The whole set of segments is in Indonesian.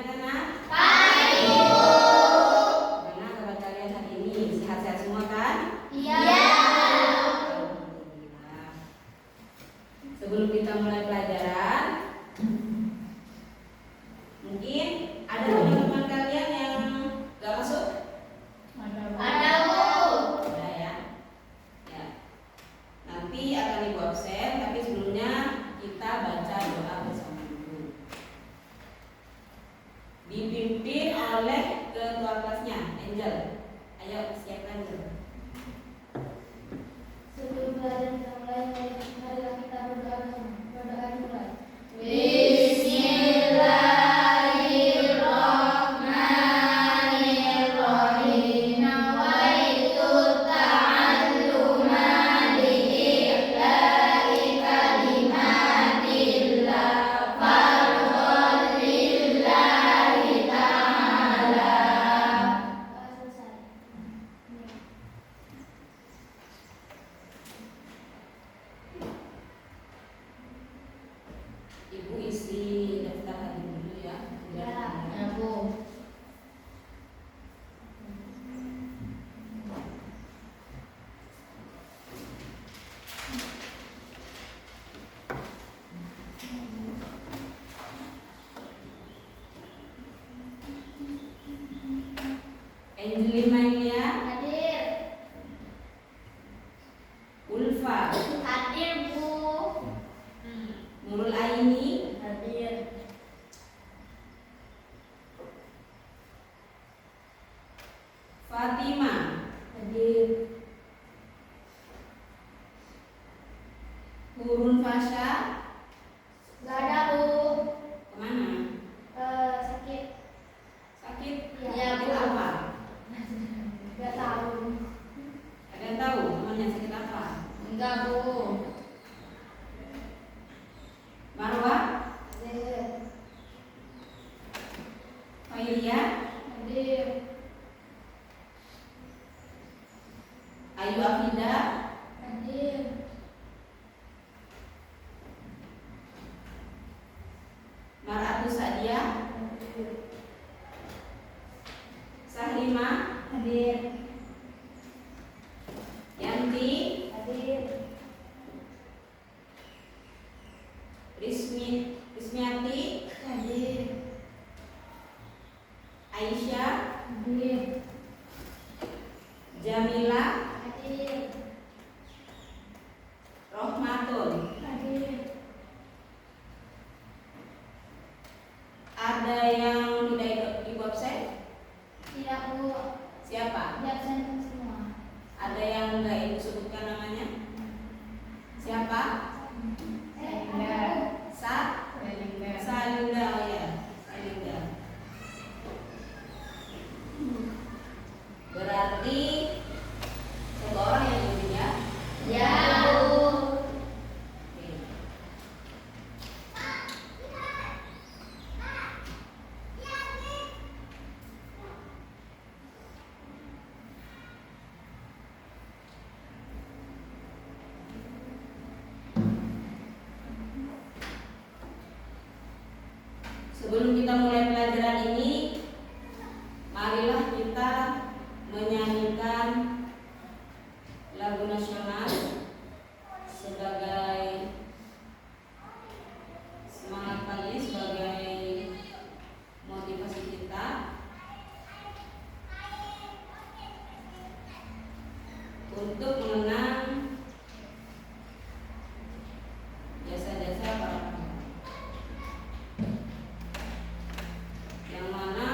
Sehat kan, Nak? Baik, Bu. Gimana kabar kalian hari ini? Sehat-sehat semua kan? Iya. Alhamdulillah. Sebelum kita mulai pelajaran, mungkin ada teman-teman kalian yang gak masuk? Ada, Bu. Ada ya. Ya. Nanti akan Ibu absen, tapi sebelumnya kita baca doa bersama dulu. Dipimpin oleh ketua kelasnya, Angel. Ayo siapkan dulu. Sebelum pelajaran kita mulai, marilah kita berdoa bersama. Berdoa dimulai. Bismillahirrahmanirrahim. Nawaitu ta'alluma li'i'la'i kalimatillah fardhan lillahi ta'ala. Selesai. Ibu isi daftar hari dulu ya. Ya, Bu. Angelina Ilia, Hadir. Ulfa, Hadir, Bu. Nurul Aini, Hadir. Fatima, Hadir. Hurun Fasha, Gak ada, Bu. kemana? Sakit. Sakit? Iya, Sakit Bu. apa? Gak tahu. Ada yang tahu temannya sakit apa? Enggak, Bu. Marwa, Hadir. Fairia, Hadir. Ayu Afida, Hadir. Maratu Sadia, Hadir. Sahrima, Hadir. Yanti, Hadir. Rismiati, Hadir. Aisyah, Hadir. Jamila, Hadir. Rohmatun. Hadir. Ada yang tidak ikut absen? Tidak, Bu. Siapa? Absen semua. Ada yang nggak ibu sebutkan namanya? Siapa? Ada, Salinda, oh ya, Salinda. Berarti satu orang yang izin ya? Bu. Ya, Bu. Oke. Sebelum kita mulai pelajaran ini, marilah kita menyanyikan lagu nasional sebagai semangat pagi, sebagai motivasi kita untuk mengenang jasa-jasa para pahlawan, yang mana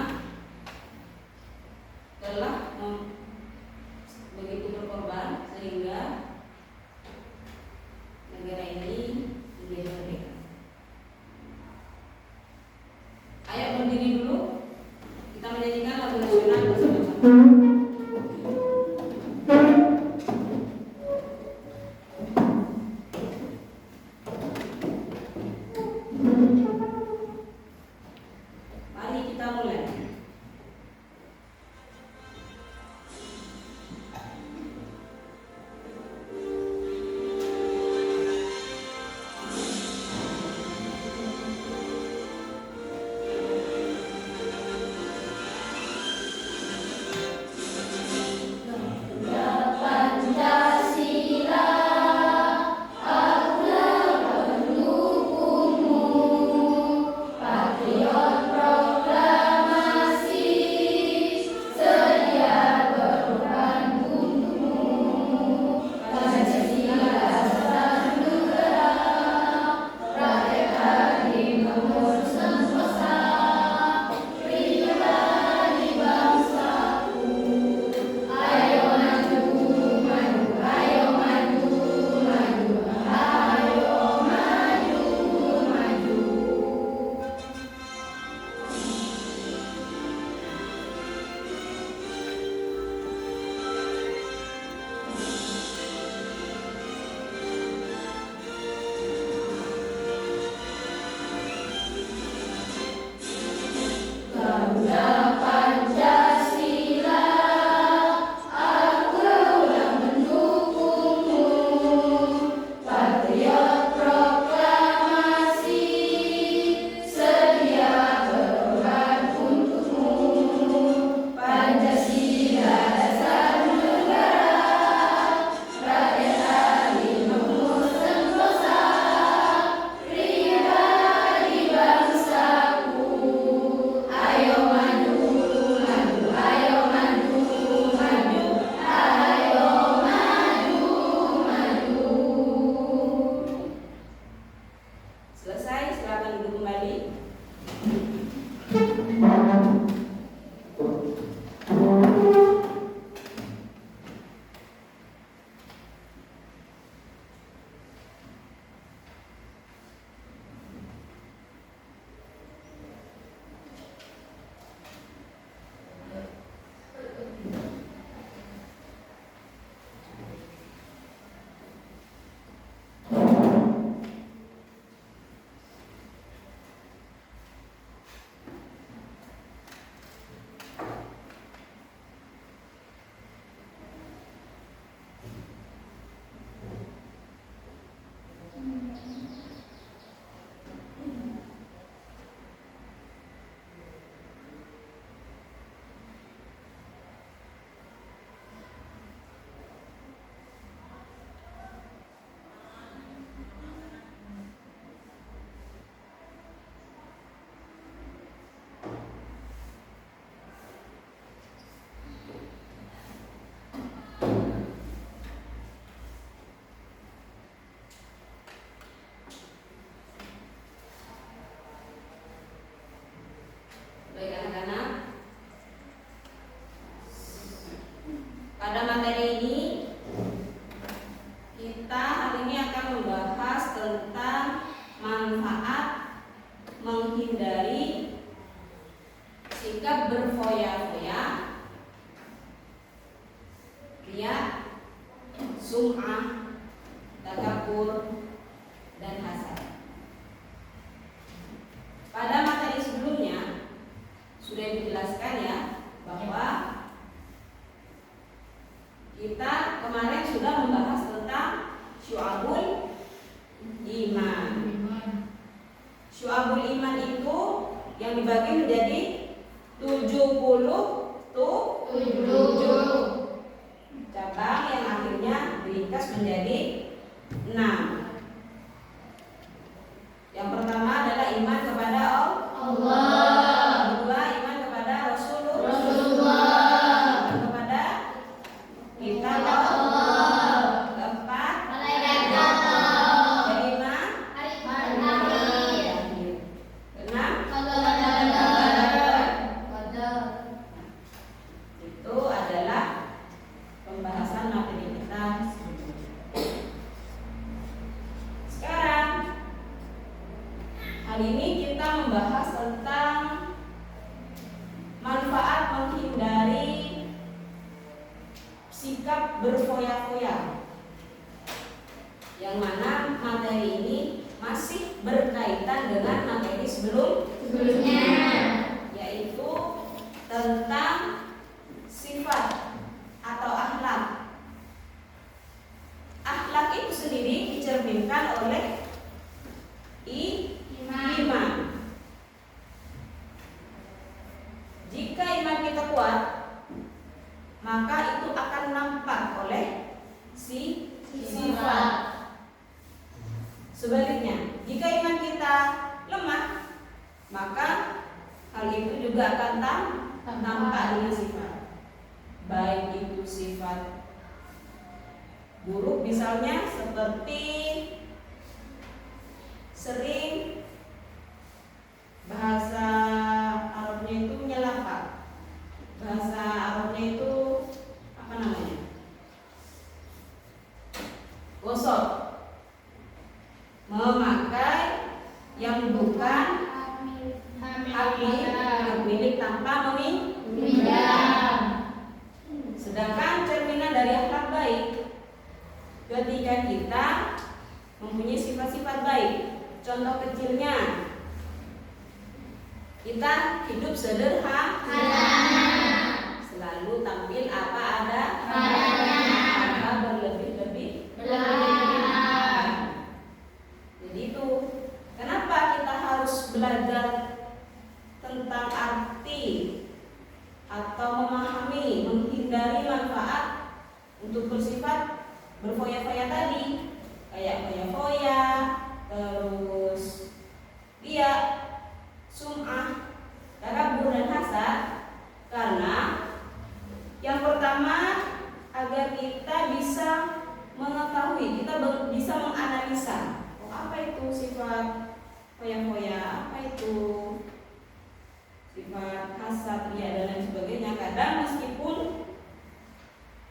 Baik anak-anak, pada materi ini kita hari ini akan membahas tentang manfaat menghindari sikap berfoya-foya, riya, sum'ah, takabur, dan hasad. Pada materi sebelumnya sudah dijelaskan ya bahwa kita kemarin sudah membahas tentang syu'abul iman. Syu'abul iman itu yang dibagi menjadi 77 cabang yang akhirnya diringkas menjadi 6. Yang pertama adalah iman kepada Allah. Kedua, iman kepada Rasulullah. Iman kepada kitab Allah. Keempat, malaikat Allah. Kelima, hari akhir. Keenam, qadar. Itu adalah pembahasan materi kita. Sekarang hari ini kita membahas tentang manfaat menghindari sikap berfoya-foya, yang mana materi ini masih berkaitan dengan materi sebelumnya, yaitu tentang sifat atau akhlak. Akhlak itu sendiri dicerminkan oleh iman. Jika iman kita kuat, maka itu akan nampak oleh sifat. Sebaliknya, jika iman kita lemah, maka hal itu juga akan nampak dengan sifat. Baik itu sifat buruk, misalnya seperti sering bahasa Arabnya itu menyelapap, bahasa Arabnya itu apa namanya, gosok, memakai yang bukan hak milik tanpa meminjam. Sedangkan cerminan dari akhlak baik ketika kita mempunyai sifat-sifat baik. Contoh kecilnya, Kita hidup sederhana, selalu tampil apa ada tanpa berlebih-lebih. Jadi itu kenapa kita harus belajar tentang arti atau memahami, menghindari manfaat untuk bersifat berfoya-foya tadi, kayak foya-foya, terus dia sum'ah, takabur dan hasad. Karena yang pertama agar kita bisa mengetahui, kita bisa menganalisa apa itu sifat foya-foya, apa itu sifat hasad, ria dan lain sebagainya. Kadang meskipun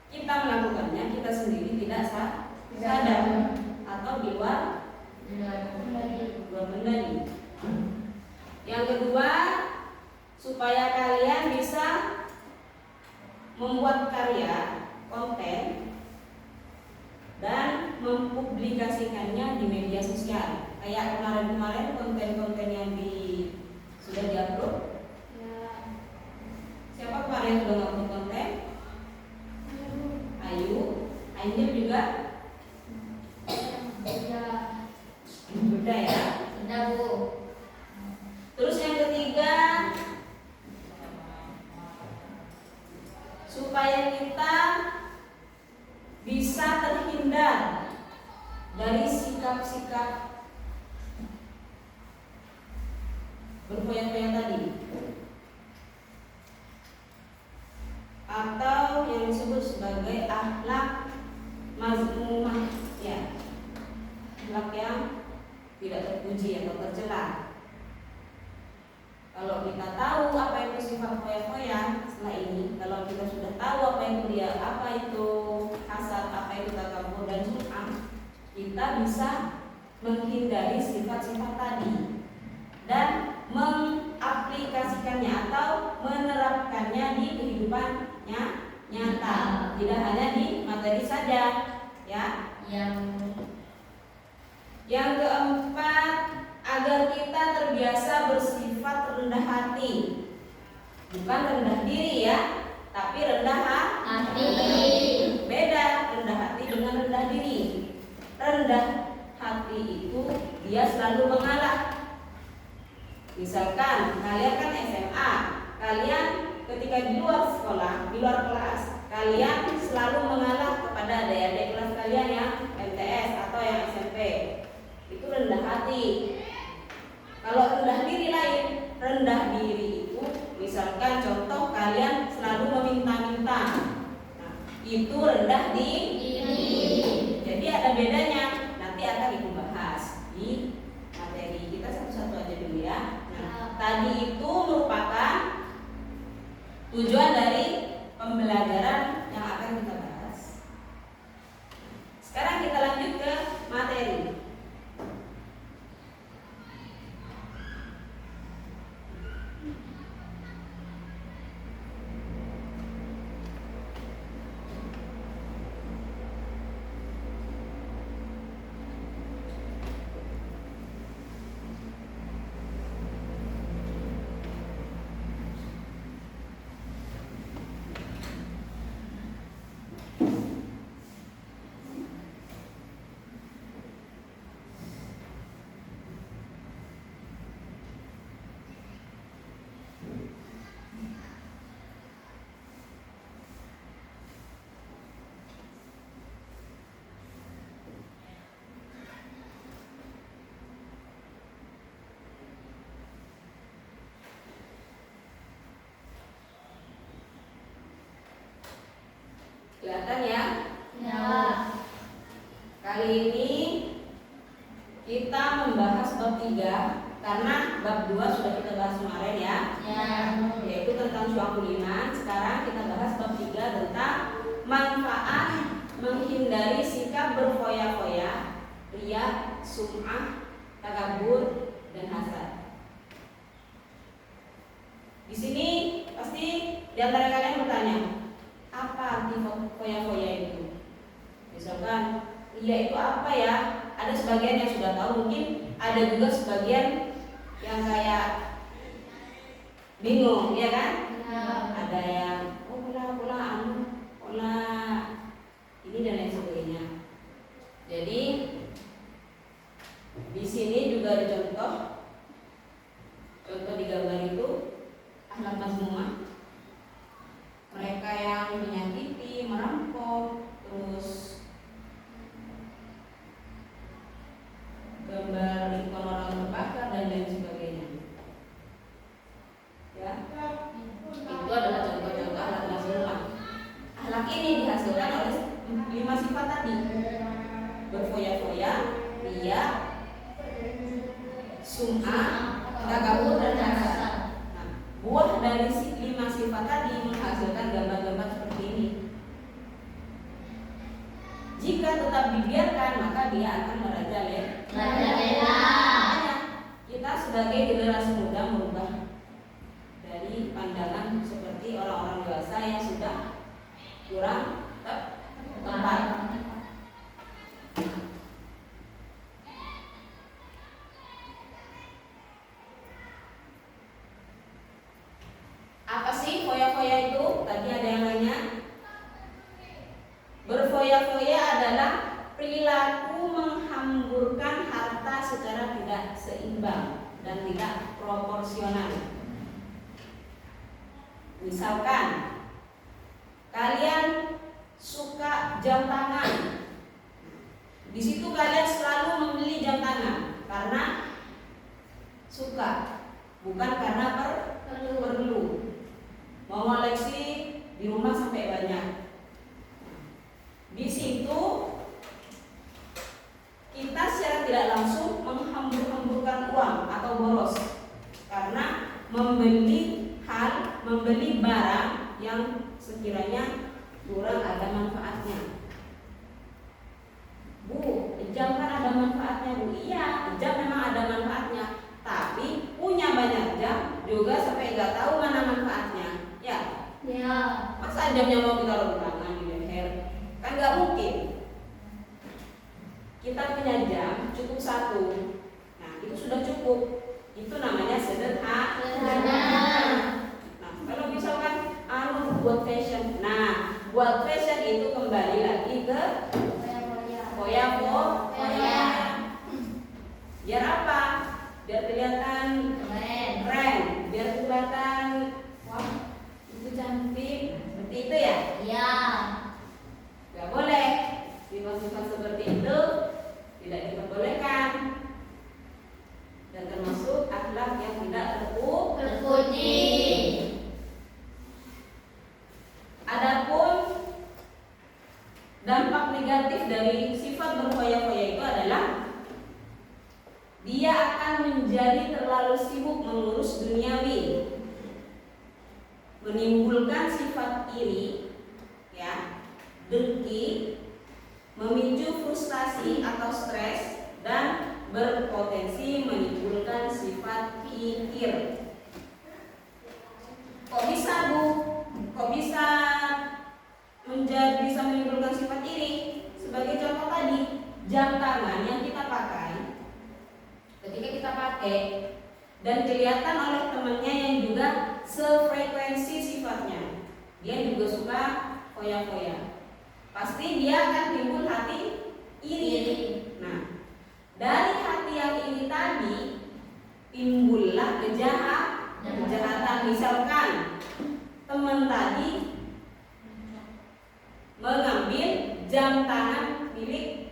kita melakukannya, kita sendiri tidak sadar atau di luar kendali. Yang kedua, supaya kalian bisa membuat karya konten dan mempublikasikannya di media sosial. Kayak kemarin-kemarin konten-konten yang sudah diupload. Siapa kemarin yang sudah ngupload konten? Ayu, Angel juga. Sudah ya? Sudah, Bu. Terus yang ketiga, supaya kita bisa terhindar dari sikap-sikap berfoya-foya tadi, atau yang disebut sebagai akhlak mazmumah, ya, akhlak yang tidak terpuji atau tercela. Kalau kita tahu apa itu sifat foya-foya setelah ini, kalau kita sudah tahu apa itu hasad, apa itu takabur dan sum'ah, kita bisa menghindari sifat-sifat tadi dan mengaplikasikannya atau menerapkannya di kehidupannya nyata, tidak hanya di materi saja, ya. Yang keempat, agar kita terbiasa bersifat rendah hati, bukan rendah diri ya, tapi rendah hati. Beda rendah hati dengan rendah diri. Rendah hati itu dia selalu mengalah. Misalkan kalian kan SMA, kalian ketika di luar sekolah, di luar kelas, kalian selalu mengalah kepada adik-adik kelas kalian yang MTS atau yang SMP. Itu rendah hati. Kalau rendah diri lain, rendah diri itu misalkan contoh kalian selalu meminta-minta, nah, itu rendah diri. Jadi ada bedanya, nanti akan ibu bahas di materi kita satu-satu aja dulu ya. Nah, tadi itu merupakan tujuan dari pembelajaran yang akan kita bahas. Sekarang kita lanjut ke materi. Kelihatan ya? Ya. Kali ini kita membahas bab 3 karena bab 2 sudah kita bahas kemarin ya. Yaitu tentang syu'abuliman. Sekarang kita bahas bab 3 tentang manfaat menghindari sikap berfoya-foya, ria, sum'ah, takabur dan hasad. Di sini pasti di antara kalian bertanya, apa arti foya-foya itu? Misalkan, ria itu apa ya? Ada sebagian yang sudah tahu, mungkin ada juga sebagian yang kayak bingung, ya kan? Ya. Ada yang pola ini dan lain sebagainya. Jadi di sini juga ada contoh di gambar itu akhlak mazmumah. Mereka yang menyakiti, merampok, terus gambar ikon orang terbakar dan lain sebagainya. Ya, itu adalah contoh-contoh akhlak mazmumah. Akhlak ini dihasilkan oleh 5 sifat tadi: berfoya-foya, ria, sum'ah, takabur, dan hasad. Nah, buah dari 5 sifat tadi menghasilkan gambar-gambar seperti ini. Jika tetap dibiarkan, maka dia akan merajalela. Makanya kita sebagai generasi muda merubah dari pandangan seperti orang-orang dewasa yang sudah kurang tepat. Apa sih foya-foya itu? Tadi ada yang nanya. Berfoya-foya adalah perilaku menghamburkan harta secara tidak seimbang dan tidak proporsional. Misalkan kalian suka jam tangan, di situ kalian selalu membeli jam tangan karena suka, bukan karena perlu. Mau koleksi di rumah sampai banyak. Di situ kita secara tidak langsung menghambur-hamburkan uang atau boros karena membeli barang yang sekiranya kurang ada manfaatnya. Bu, jam kan ada manfaatnya, Bu. Iya, jam memang ada manfaatnya, tapi punya banyak jam juga sampai nggak tahu mana manfaatnya. Ya. Masa jamnya mau kita taruh di tangan, di leher? Kan nggak mungkin. Kita punya jam cukup 1. Nah, itu sudah cukup. Itu namanya sederhana. Nah, kalau misalkan buat fashion. Nah, buat fashion itu kembali lagi ke foya-foya. Biar apa? Biar kelihatan keren, biar kelihatan wah, itu cantik. Seperti itu ya? Iya. Gak boleh. Sifat-sifat seperti itu tidak diperbolehkan. Dan termasuk akhlak yang tidak terpuji. Adapun dampak negatif dari sifat berfoya-foya itu adalah dia akan menjadi terlalu sibuk mengurus duniawi, menimbulkan sifat iri, ya, dengki, memicu frustasi atau stres, dan berpotensi menimbulkan sifat kikir. Kok bisa, Bu? Kok bisa bisa menimbulkan sifat iri? Sebagai contoh tadi, jam tangan yang kita pakai, ketika kita pakai dan kelihatan oleh temannya yang juga sefrekuensi sifatnya, dia juga suka foya-foya, pasti dia akan timbul hati iri. Nah, dari hati yang iri tadi timbullah kejahatan. Misalkan teman tadi mengambil jam tangan milik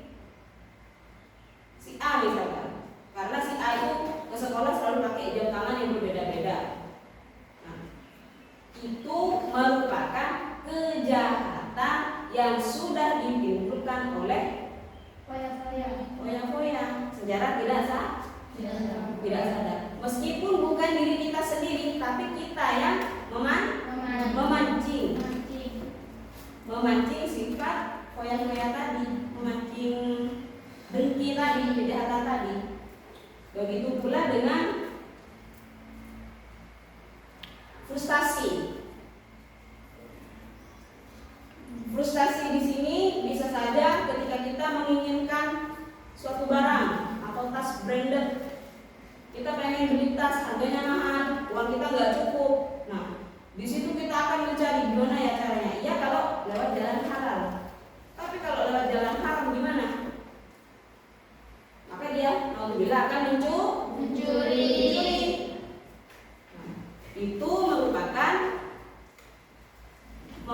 si A misalkan, karena si A itu ke sekolah selalu pakai jam tangan yang berbeda-beda. Nah, itu merupakan kejahatan yang sudah ditimbulkan oleh foya-foya secara tidak sadar. Meskipun bukan diri kita sendiri, tapi kita yang memancing sifat foya-foya tadi, memancing dengki tadi, kejahatan tadi. Begitu pula dengan frustasi. Frustasi di sini bisa saja ketika kita menginginkan suatu barang atau tas branded. Kita pengen beli tas, harganya mahal, uang kita nggak cukup.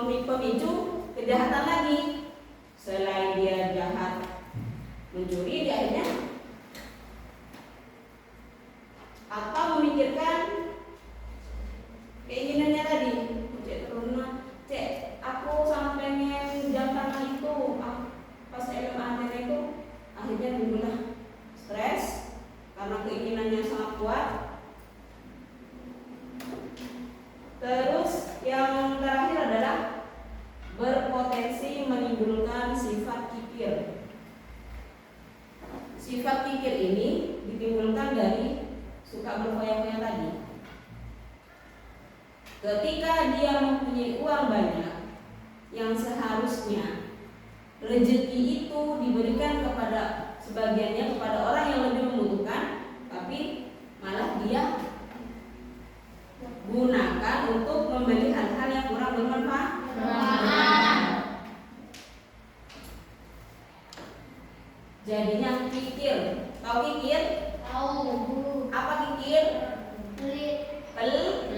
pemicu kejahatan lagi. Selain dia jahat mencuri, dia akhirnya atau memikirkan keinginannya tadi. Cek, aku sangat pengen jam tangan itu. Pas LMA itu akhirnya timbullah stres karena keinginannya sangat kuat. Terus yang terakhir adalah berpotensi menimbulkan sifat kikir. Sifat kikir ini ditimbulkan dari suka berfoya-foya tadi. Ketika dia mempunyai uang banyak, yang seharusnya rezeki itu diberikan kepada sebagiannya kepada orang yang lebih membutuhkan, tapi malah dia gunakan untuk membeli hal-hal yang kurang bermanfaat. Jadinya kikir. Tahu kikir? Tahu. Apa kikir? Pelit. Pelit.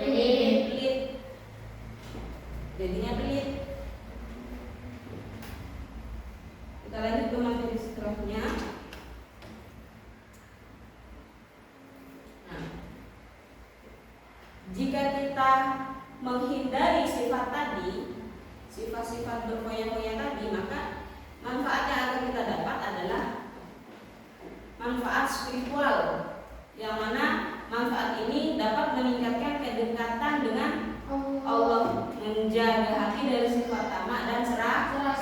Jadinya pelit. Kita lanjut ke materi seterusnya. Nah, jika kita menghindari sifat tadi, sifat-sifat berfoya-foya tadi, maka manfaat yang akan kita dapat adalah manfaat spiritual, yang mana manfaat ini dapat meningkatkan kedekatan dengan Allah, menjaga hati dari sifat tamak dan serakah.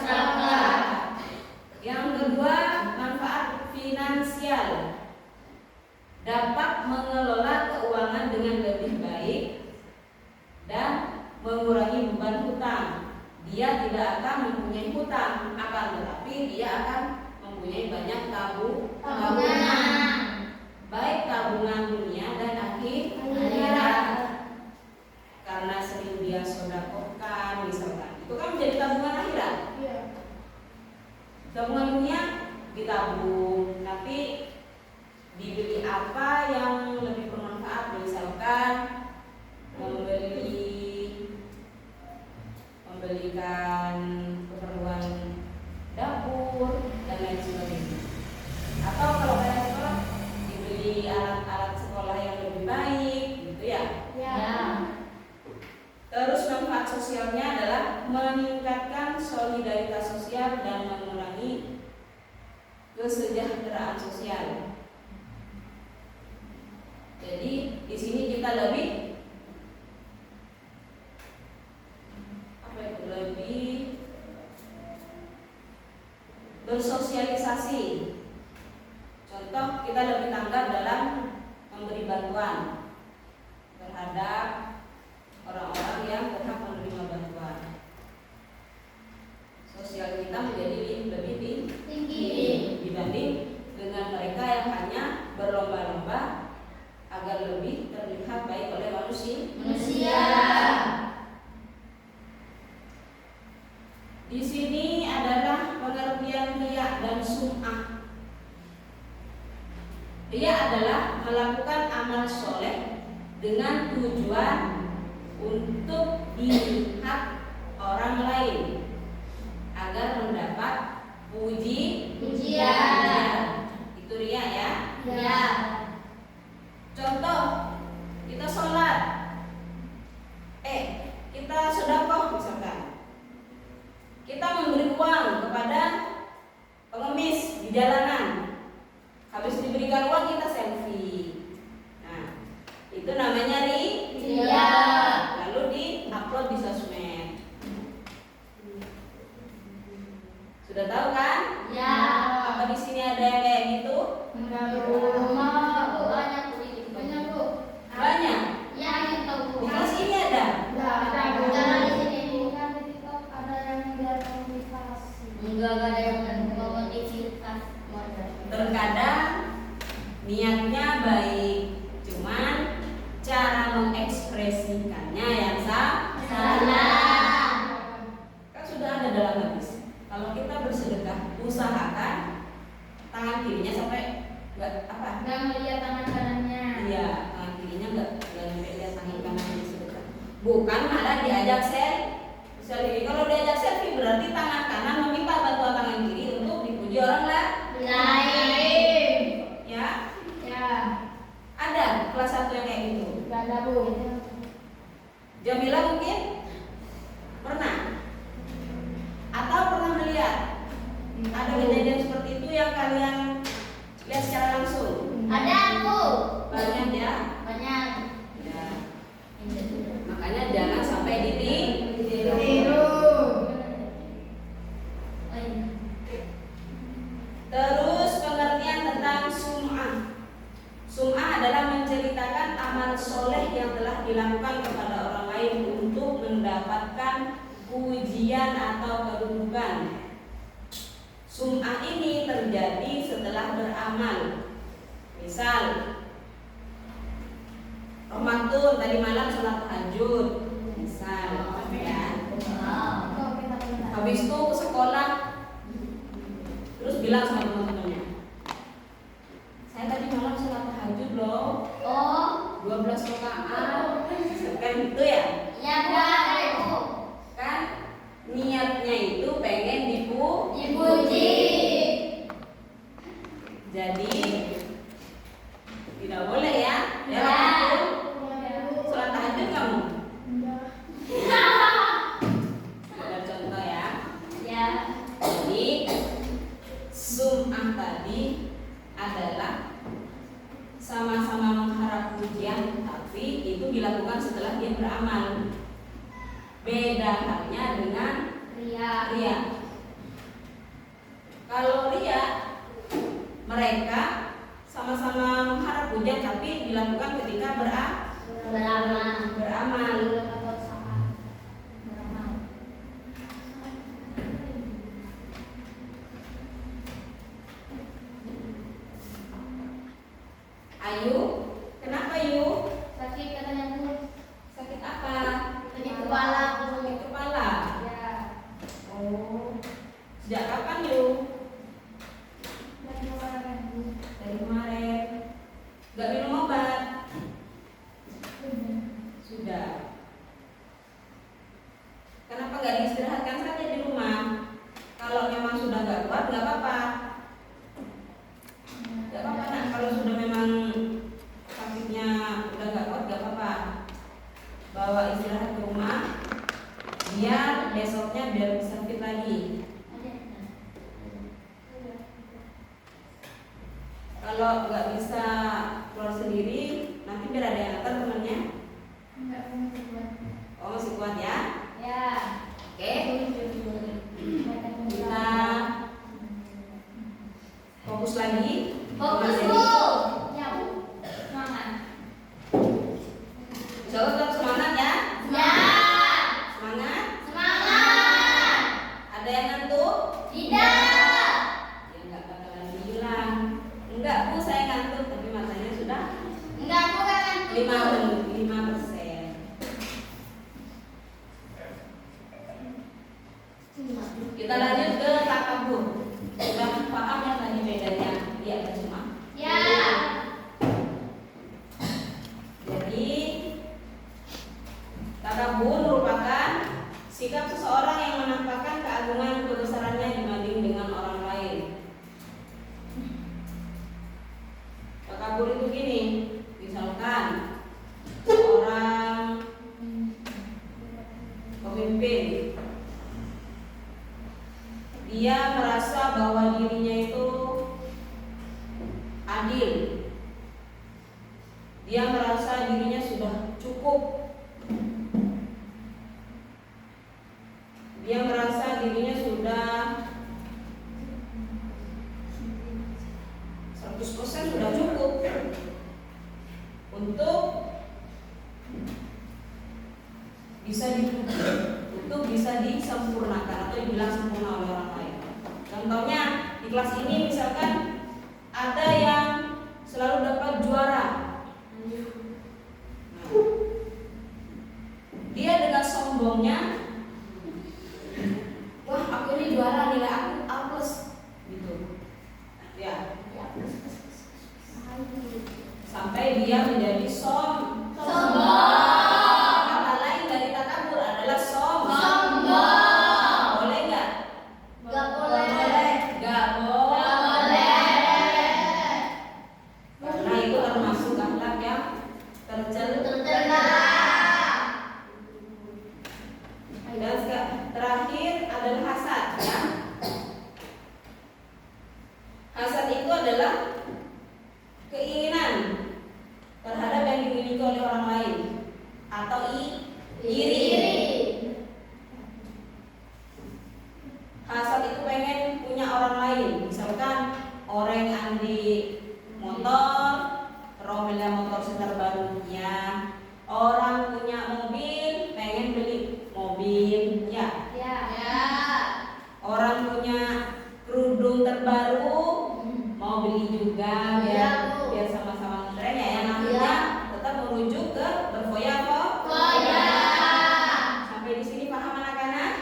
Yang kedua, manfaat finansial, dapat mengelola keuangan dengan lebih baik dan mengurangi beban hutang. Dia tidak akan mempunyai hutang, akan tetapi dia akan mempunyai banyak tabungan, baik tabungan dunia dan akhirat. Karena sering dia sedekahkan misalkan, itu kan menjadi tabungan akhirat. Tabungan dunia ditabung, tapi dibeli apa yang lebih bermanfaat, misalkan membelikan keperluan dapur dan lain sebagainya. Atau kalau kalian sekolah, dibeli alat-alat sekolah yang lebih baik, gitu ya. Terus manfaat sosialnya adalah meningkatkan solidaritas sosial dan mengurangi kesejahteraan sosial. Jadi di sini kita lebih bersosialisasi. Contoh, kita lebih tanggap dalam memberi bantuan terhadap orang-orang yang berhak menerima bantuan. Sosial kita menjadi lebih tinggi dibanding dengan mereka yang hanya berlomba-lomba agar lebih terlihat baik oleh manusia. Di sini adalah pengertian riya dan sum'ah. Riya adalah melakukan amal soleh dengan tujuan untuk dilihat orang lain agar mendapat pujian. Itu riya ya. Contoh, kita sholat, kita sedekah misalkan. Kita memberi uang kepada pengemis di jalanan. Habis diberikan uang kita selfie. Nah, itu namanya riya. Lalu di-upload di sosmed. Sudah tahu kan? Ya. Apa di sini ada yang kayak gitu? Banyak. Ya, yang tahu. Di kelas ini ada? Enggak ada yang mengmotivasi. Terkadang niatnya baik, cuman cara mengekspresikannya yang salah. Kan sudah ada dalam hadis. Kalau kita bersedekah, usahakan tangan kirinya sampai Enggak melihat tangan kanannya. Iya, tangan kirinya enggak lihat tangan kanannya sedekah. Bukan malah diajak Selfie. Kalau diajak selfie berarti tangan kanan meminta bantuan tangan kiri untuk dipuji orang lain. Ya, Ya. ada kelas 1 yang kayak gitu. Gak ada, Bu. Jamila mungkin pernah atau pernah melihat ada kejadian seperti itu yang kalian lihat secara langsung? Ada, Bu. Banyak ya. Banyak. Ya. Makanya jangan sampai ditiru. Terus pengertian tentang sum'ah. Sum'ah adalah menceritakan amal soleh yang telah dilakukan kepada orang lain untuk mendapatkan pujian atau kedudukan. Sum'ah ini terjadi setelah beramal. Misal, Ramadan tadi malam sholat tahajud. Misal, ya. Habis itu ke sekolah, terus bilang sama teman-temannya, saya tadi malam sholat tahajud loh. Oh. 12 rakaat. Kan gitu ya? Ya, Bu. Kan niatnya itu pengen Dipuji. Jadi tidak boleh ya. Ya. Ya. Sholat tahajud kamu. Ada contoh ya. Ya. Jadi sum'ah tadi adalah sama-sama mengharap pujian, tapi itu dilakukan setelah dia beramal. Beda halnya dengan ria. Kalau ria, mereka sama-sama mengharap pujian, tapi dilakukan ketika beramal. Ayu, kenapa Yu? Sakit katanya, Bu. Sakit apa? Sakit kepala. Sakit kepala. Ya. Oh, sejak kapan Yu? Dari kemarin, Bu. Dari kemarin. Gak minum obat? Sudah. Kenapa gak diistirahatkan saja di rumah? Kalau memang sudah gak kuat, gak apa-apa. Gak apa-apa nak, kalau sudah memang sakitnya udah gak kuat, gak apa-apa. Bawa istirahat ke rumah, biar besoknya biar bisa fit lagi. Kalau nggak bisa keluar sendiri, nanti biar ada yang antar temannya. Enggak, Bu, masih kuat. Oh, masih kuat ya? Ya. Oke. Kita fokus lagi. Fokus, Mas Bu. Edi. Ya, Bu. Semangat. Coba tetap semangat ya. Ya. Semangat. Semangat. Ada yang ngantuk? Tidak. Ya nggak bakalan hilang. Enggak Bu, saya ngantuk, tapi matanya sudah Enggak, Bu, kan. 5%. Kita lanjut ke takabur. Sudah paham ya tadi bedanya dia dan sum'ah? Ya. Jadi takabur merupakan sikap seseorang yang menampakkan keagungan kebesarannya dibanding dengan orang lain. Takabur itu gini, misalkan seorang pemimpin, dia merasa bahwa dirinya itu adil. Dia merasa dirinya sudah cukup. Dia merasa dirinya sudah 100% sudah cukup untuk bisa dipuji, untuk bisa disempurnakan atau dibilang sempurna oleh orang lain. Contohnya di kelas ini misalkan ada yang selalu dapat juara. Nah, dia dengan sombongnya, wah aku ini juara, nilai aku A+, gitu. Ya, sampai dia menjadi sombong. Kata lain dari takabur adalah sombong. Dan terakhir adalah hasad, ya. Hasad itu adalah keinginan terhadap yang dimiliki oleh orang lain atau iri. Hasad itu pengen punya orang lain. Misalkan orang Andi motor, romelnya motor terbarunya. Orang punya mobil, pengen beli mobil, ya. Orang punya kerudung terbaru, mau beli juga biar sama-sama ngetren, ya. Yang namanya tetap merujuk ke berfoya-foya. Sampai di sini paham anak-anak?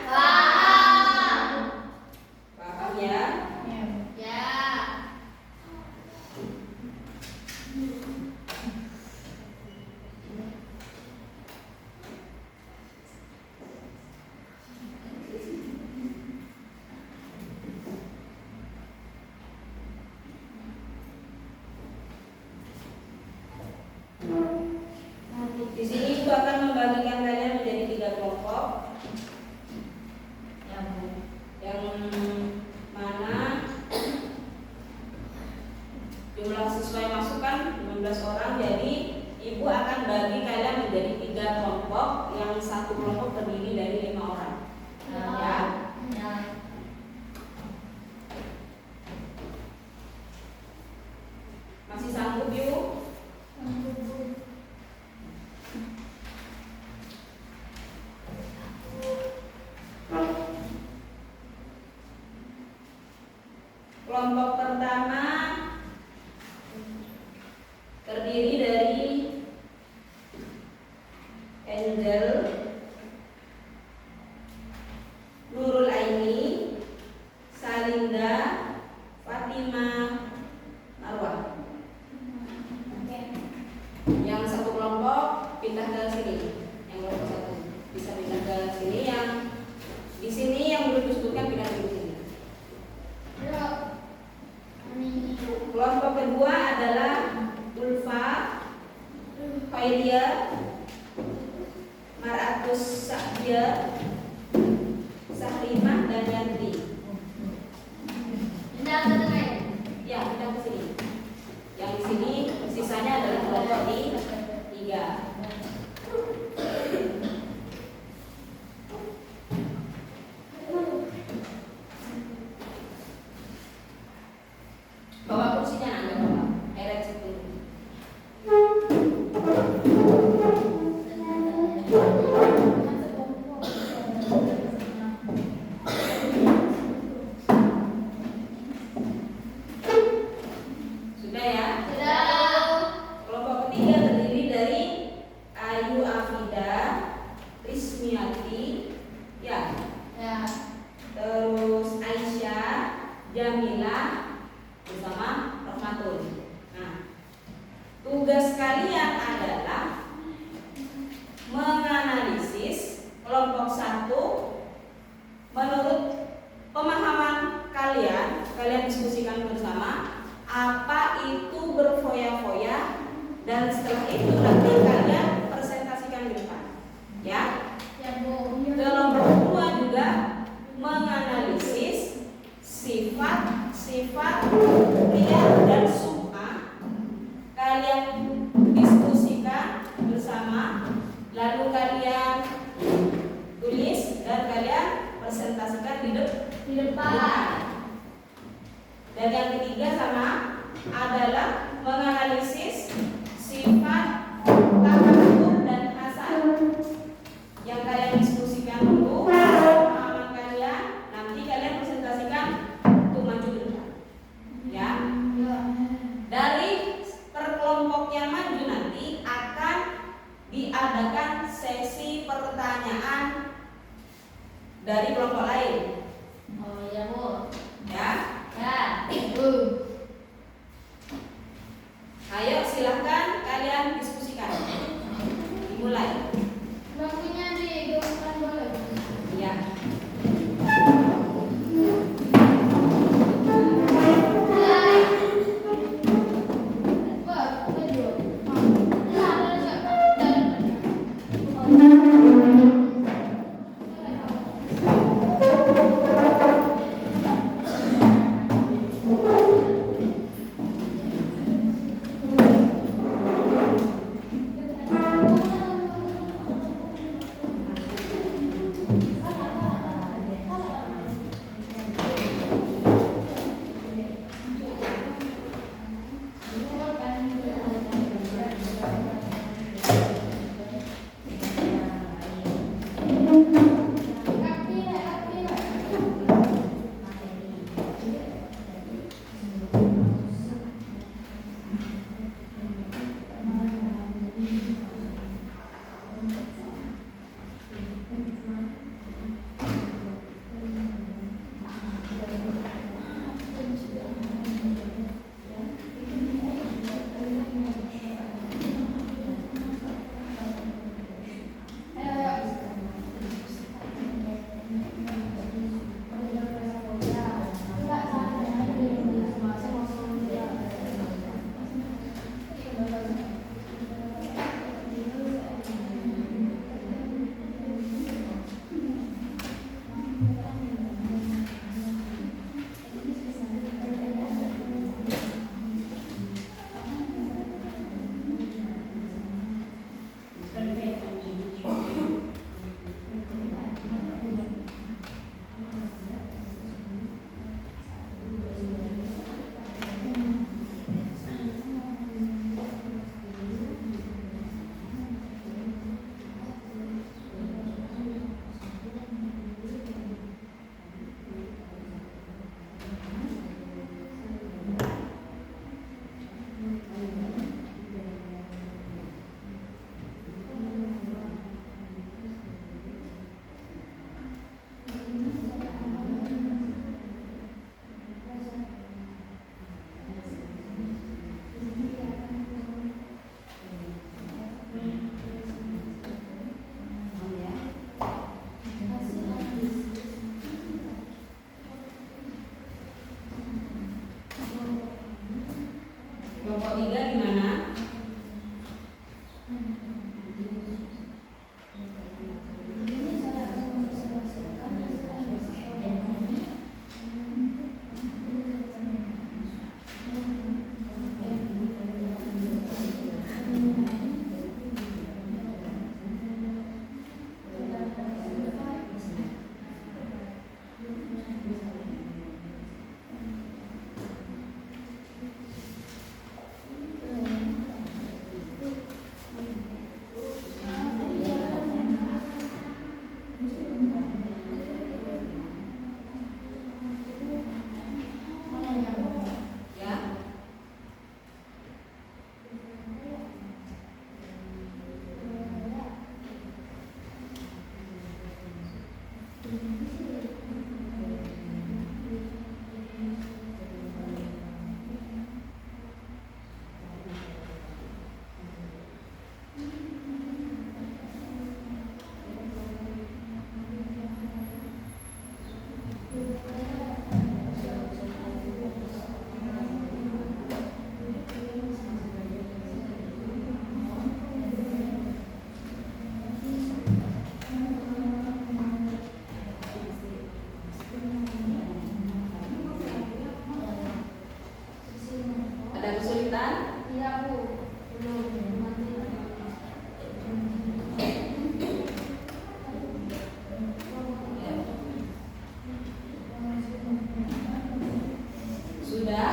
Paham ya? Di sini juga akan membagikan kalian menjadi 3 kelompok. Yang mana jumlah siswa yang masuk kan 15 orang. Jadi ibu akan bagi kalian menjadi 3 kelompok, yang satu kelompok terdiri dari 5 orang. Ya. Masih sanggup yuk? Kelompok pertama terdiri dari Angel, Nurul Aini, Salinda, Fatima, Marwah. Yang satu kelompok pindah ke sini. Yang kelompok satu bisa pindah ke sini. Yang di sini yang belum disebutkan pindah ke sini. Kelompok kedua adalah Ulfa, Failia, Maratus Sa'dia, Sahrimah, dan Yanti. Ya, pindah ke sini. Yang di sini sisanya adalah kelompok di 3. Bawa kursinya, Anda bawa. Eret situ. Sudah ya? Kelompok ketiga terdiri dari Ayu Afida, Rismiati, ya. Terus Aisyah, Jamilah, bersama Rahmatul. Nah, tugas kalian adalah menganalisis kelompok 1 menurut pemahaman kalian. Kalian diskusikan bersama apa itu berfoya-foya, dan setelah itu nanti kalian presentasikan di depan, ya. Kelompok 2 juga menganalisis sifat pria dan summa. Kalian diskusikan bersama, lalu kalian tulis dan kalian presentasikan di depan. Dan yang ketiga sama adalah menganalisis sifat takabur dan hasad. Yang kalian diskusikan dulu pemahaman kalian, nanti kalian presentasikan untuk maju ke depan, ya. Dari per kelompok yang maju nanti akan diadakan sesi pertanyaan dari kelompok lain. Ya. Ayo silahkan kalian diskusikan. Dimulai. Ya. Ada kesulitan? Tidak, Bu. Belum. Ya. Sudah?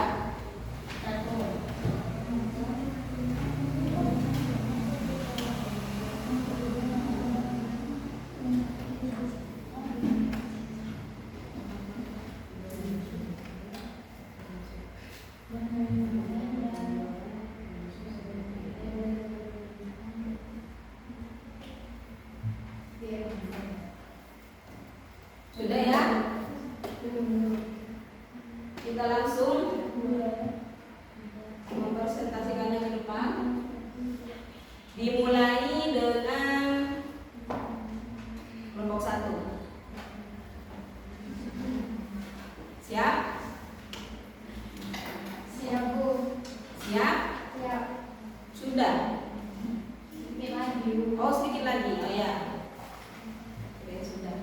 Sudah ya? Kita langsung mempresentasikannya ke depan. Dimulai dengan kelompok 1. Siap? Siap, Bu. Siap? Siap. Sudah? Sedikit lagi, Bu. Oh, sedikit lagi. Oh ya. Oke, sudah.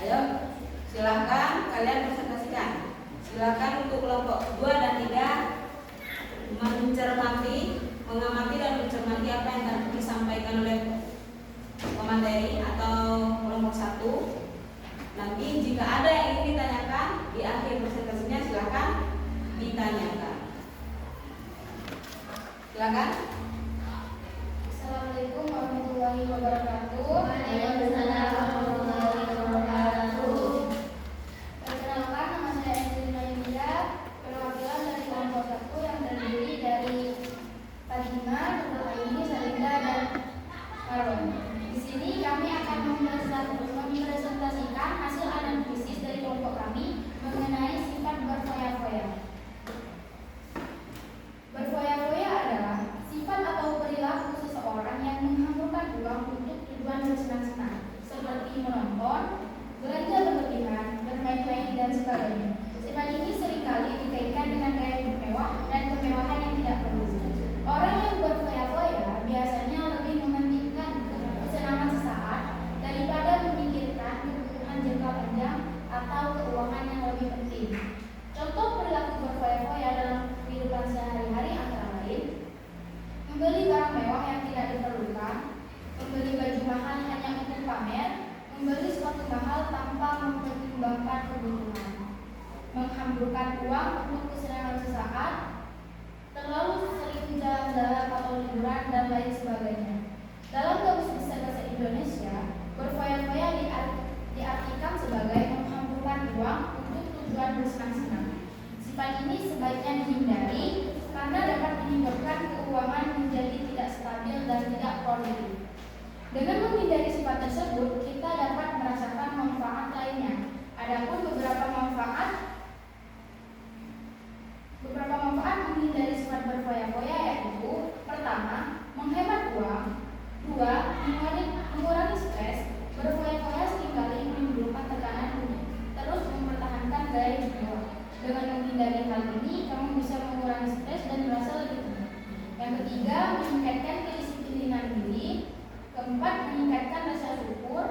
Ayo, silahkan kalian presentasikan. Silakan untuk kelompok 2 dan 3 mengamati dan mencermati apa yang akan disampaikan oleh pemateri atau kelompok 1. Nanti jika ada yang ingin ditanyakan di akhir presentasinya, silakan ditanyakan. Silakan. Assalamualaikum warahmatullahi wabarakatuh. Waalaikumsalam warahmatullahi wabarakatuh. Perkenalkan, nama saya Evelina Yulia, perwakilan dari kelompok 1 yang terdiri dari Fatima, Nurul Aini, Salinda, dan Marwan. Di sini kami akan mempresentasikan hasil analisis dari kelompok kami mengenai sifat berfoya-foya. Berfoya-foya adalah sifat atau perilaku seseorang yang menghamburkan uang untuk tujuan bersenang-senang, seperti menonton, belanja berlebihan, bermain-main, dan sebagainya. Sifat ini seringkali dikaitkan dengan gaya hidup mewah dan kemewahan yang tidak perlu. Orang yang berfoya-foya biasanya lebih mementingkan kesenangan sesaat daripada memikirkan kebutuhan jangka panjang atau keuangan yang lebih penting. Contoh perilaku berfoya-foya dalam kehidupan sehari-hari antara lain: membeli barang mewah yang tidak diperlukan, membeli baju mahal hanya untuk pamer, membeli sesuatu mahal tanpa mempertimbangkan kebutuhan, menghamburkan uang untuk kesenangan sesaat, terlalu sering jalan-jalan atau liburan, dan lain sebagainya. Dalam Kamus Besar Bahasa Indonesia, berfoya-foya diartikan sebagai menghamburkan uang untuk tujuan bersenang-senang. Sifat ini sebaiknya dihindari karena dapat menyebabkan keuangan menjadi tidak stabil dan tidak produktif. Dengan menghindari sifat tersebut, kita dapat merasakan manfaat lainnya. Adapun beberapa manfaat menghindari sifat berfoya-foya yaitu: pertama, menghemat uang; 2, mengurangi stres. Berfoya-foya seringkali menimbulkan tekanan untuk terus mempertahankan gaya hidup mewah. Dengan menghindari hal ini, kamu bisa mengurangi stres dan merasa lebih tenang. Yang ketiga, meningkatkan kedisiplinan diri. Keempat, meningkatkan rasa syukur.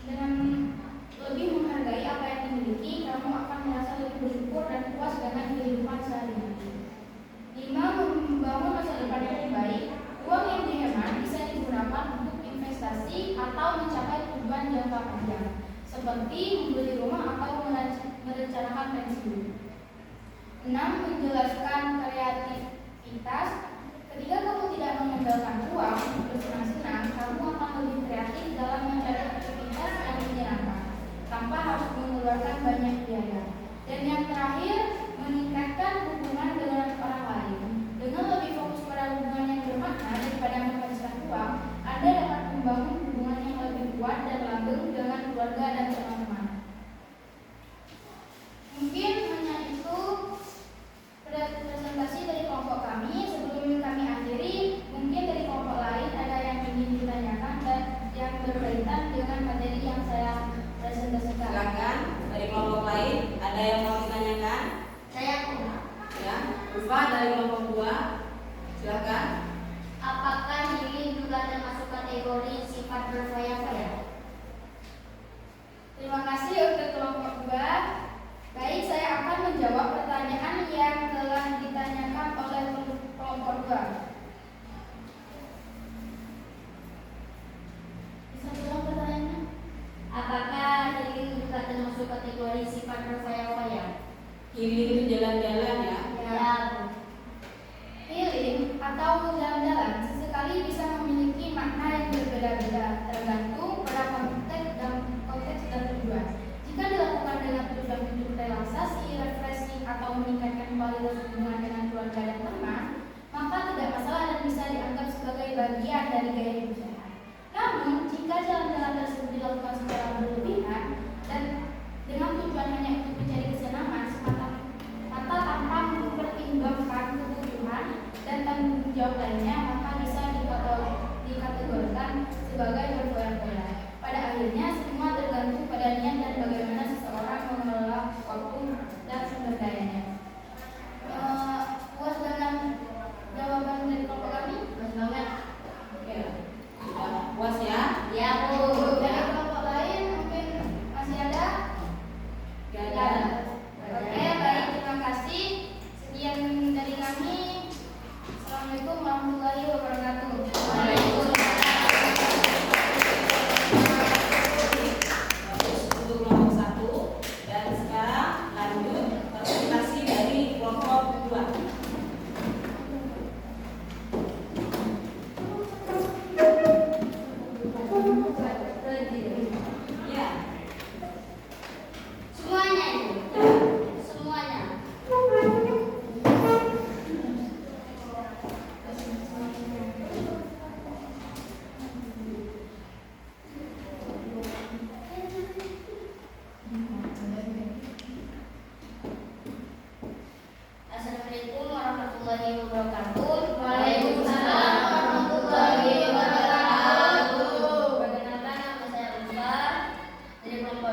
Dengan lebih menghargai apa yang dimiliki, kamu akan merasa lebih bersyukur dan puas dengan kehidupan sehari-hari. 5, membangun masa depan yang lebih baik. Uang yang dihemat bisa digunakan untuk investasi atau mencapai tujuan jangka panjang, seperti membeli rumah atau merencanakan pensiun. 6, menjelaskan kreativitas. Ketika kamu tidak mengandalkan uang untuk bersenang-senang, kamu akan lebih kreatif dalam mencari aktivitas yang menyenangkan tanpa harus mengeluarkan banyak biaya. Dan yang terakhir, meningkatkan hubungan dengan orang lain. Dengan lebih fokus pada hubungan yang bermakna daripada menghabiskan uang, Anda dapat membangun hubungan yang lebih kuat dan langgeng dengan keluarga dan teman-teman. Mungkin hanya itu presentasi dari kelompok kami. Sebelum kami akhiri, mungkin dari kelompok lain ada yang ingin ditanyakan dan yang berkaitan dengan materi yang saya presentasikan. Silakan dari kelompok lain ada yang mau ditanyakan? Saya Ya, Ufa dari kelompok 2. Silakan. apakah ini juga termasuk kategori sifat berfoya-foya? Terima kasih untuk kelompok 2. Baik, saya akan menjawab pertanyaan yang telah ditanyakan oleh kelompok 2. Bisa ulang pertanyaannya? Apakah ini juga termasuk kategori sifat berfoya-foya? Healing itu jalan-jalan ya. Ya.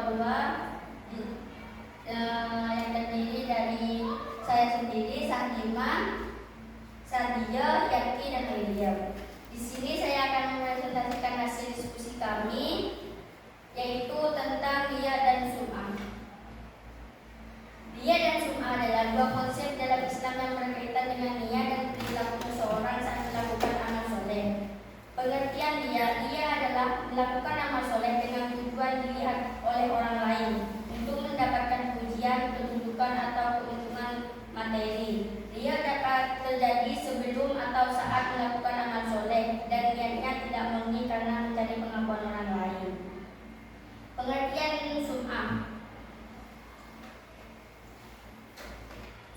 kedua yang terdiri dari saya sendiri, Sahdima, Sadia, Yaki, dan Lydia. Di sini saya akan mempresentasikan hasil diskusi kami, yaitu tentang Riya dan Sum'ah. Riya dan Sum'ah adalah dua konsep dalam Islam yang berkaitan dengan niat dan perilaku seseorang saat melakukan amal soleh. Pengertian Riya adalah melakukan amal soleh dengan tujuan dilihat oleh orang lain untuk mendapatkan pujian, kedudukan, atau keuntungan materi. Riya dapat terjadi sebelum atau saat melakukan amal soleh dan niatnya tidak murni karena mencari pengakuan orang lain. Pengertian Sum'ah.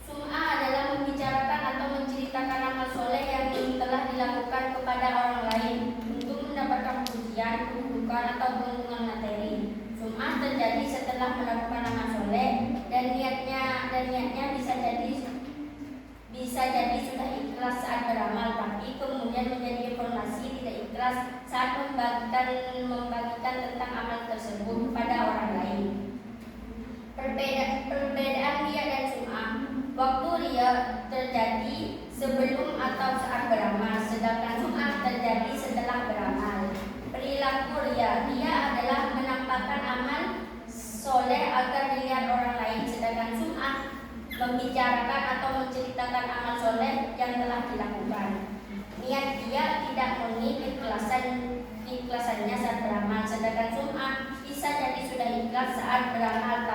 Sum'ah adalah membicarakan atau menceritakan amal soleh yang telah dilakukan kepada orang lain untuk mendapatkan pujian, kedudukan, atau keuntungan materi. Sum'ah terjadi setelah melakukan amal soleh dan niatnya bisa jadi sudah ikhlas saat beramal, tapi kemudian menjadi informasi tidak ikhlas saat membagikan tentang amal tersebut kepada orang lain. Perbedaan Riya dan Sum'ah. Waktu Riya terjadi sebelum atau saat beramal, sedangkan Sum'ah terjadi setelah beramal. Perilaku Riya adalah menampakkan amal soleh agar dilihat orang lain, sedangkan Sum'ah membicarakan atau menceritakan amal soleh yang telah dilakukan. Niat Riya tidak murni keikhlasannya saat beramal, sedangkan Sum'ah bisa jadi sudah ikhlas saat beramal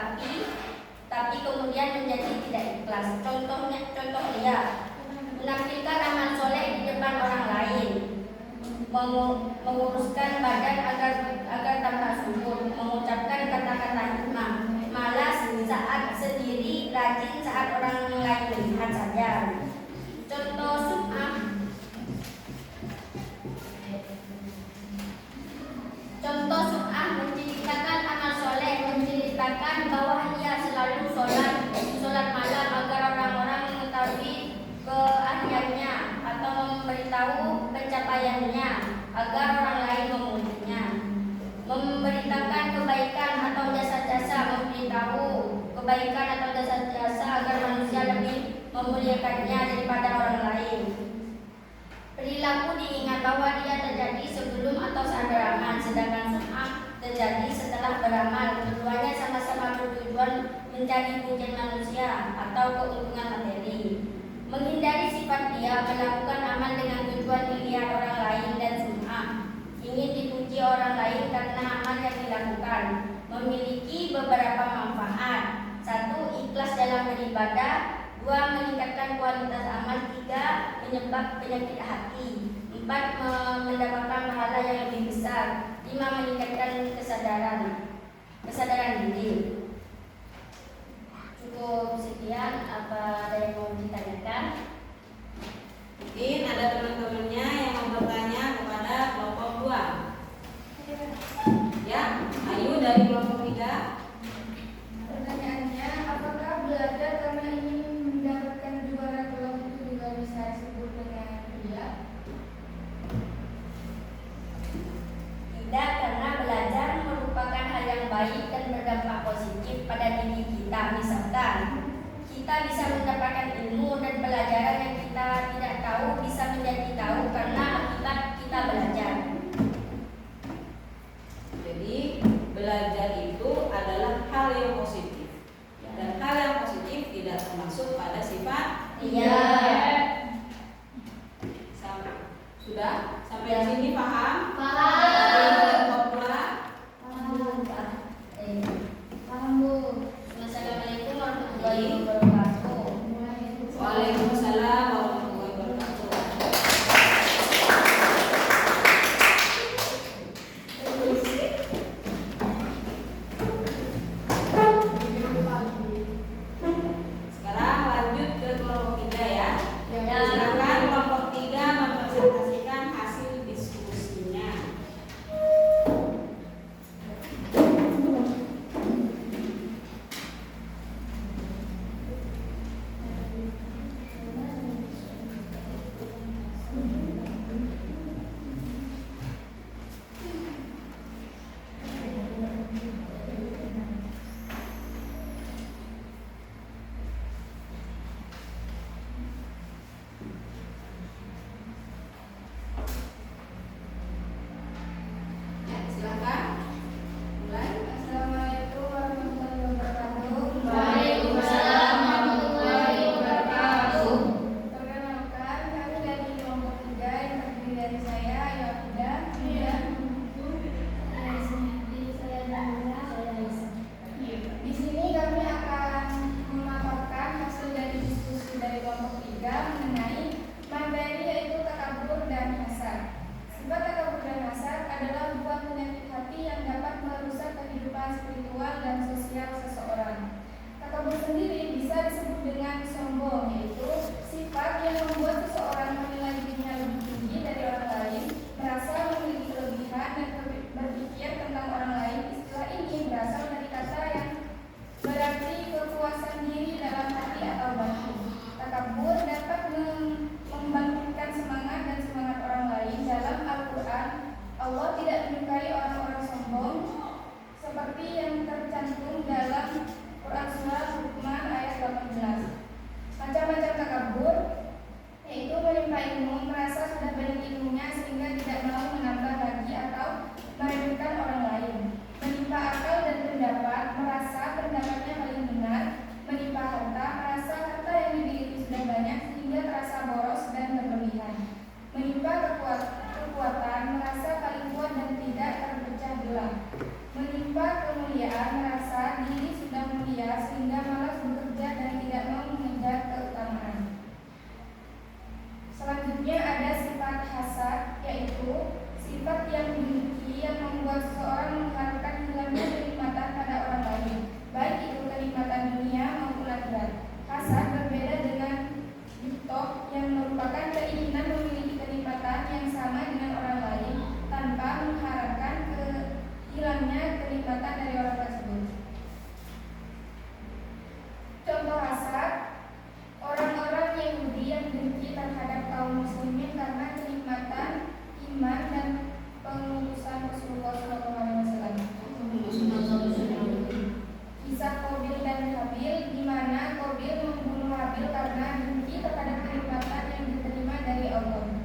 tapi kemudian menjadi tidak ikhlas. Contoh Riya, menampilkan amal soleh di depan orang lain, menguruskan badan agar tampak subur, mengucapkan kata-kata hikmah, malas saat sendiri, rajin saat orang lain melihat saja. Contoh Sum'ah. Contoh Sum'ah menceritakan amal soleh, menceritakan bahwa ia selalu sholat malam agar orang-orang mengetahui keahliannya atau memberitahu pencapaiannya agar orang lain memujinya. Memberitakan kebaikan atau jasa-jasa, memberitahu kebaikan atau jasa-jasa agar manusia lebih memuliakannya daripada orang lain. Perilaku diingat bahwa dia terjadi sebelum atau saat beramal, sedangkan Sum'ah terjadi setelah beramal. Keduanya sama-sama bertujuan mencari pujian manusia atau keuntungan materi. Menghindari sifat Riya, melakukan amal dengan tujuan dilihat orang lain, dan Sum'ah ingin dipuji orang lain karena amal yang dilakukan. Memiliki beberapa manfaat. 1. Ikhlas dalam beribadah. 2. Meningkatkan kualitas amal. 3. Menyebab penyakit hati. 4. Mendapatkan pahala yang lebih besar. 5. Meningkatkan kesadaran diri. Cukup sekian. Apa ada yang mau ditanyakan? Mungkin ada teman-temannya yang mau bertanya kepada kelompok 2. Ya, Ayu dari kelompok 3. Pertanyaannya, apakah belajar karena ingin mendapatkan juara kelas itu juga bisa disebut dengan Riya? Tidak, karena belajar merupakan hal yang baik dan berdampak positif pada diri kita. Misalkan, kita bisa mendapatkan ilmu dan pelajaran yang kita tidak tahu bisa menjadi tahu karena akibat kita belajar. Jadi belajar itu adalah hal yang positif, dan hal yang positif tidak termasuk pada sifat Iya. Sudah sampai di sini paham? Paham. Dari kelompok 2. Paham, Bu. Assalamualaikum warahmatullahi wabarakatuh. Waalaikumsalam warahmatullahi wabarakatuh. Sekarang lanjut ke kelompok 3 ya. Silakan kelompok 3 mempresentasikan hasil diskusinya. Tanpa kemuliaan merasa diri sudah mulia sehingga malas bekerja dan tidak mau mengejar keutamaan. Selanjutnya ada sifat hasad, yaitu sifat yang dengki yang membuat seseorang mengharapkan hilangnya kenikmatan pada orang lain, baik itu kenikmatan dunia maupun akhirat. Hasad berbeda dengan ghibthah yang merupakan keinginan memiliki kenikmatan yang sama dengan orang lain tanpa mengharapkan hilangnya kenikmatan dari orang tersebut. Contoh hasad, orang-orang Yahudi yang dengki terhadap kaum muslimin karena kenikmatan iman dan pengutusan Rasulullah SAW. Kisah Qabil dan Habil, di mana Qabil membunuh Habil karena dengki terhadap kenikmatan yang diterima dari Allah.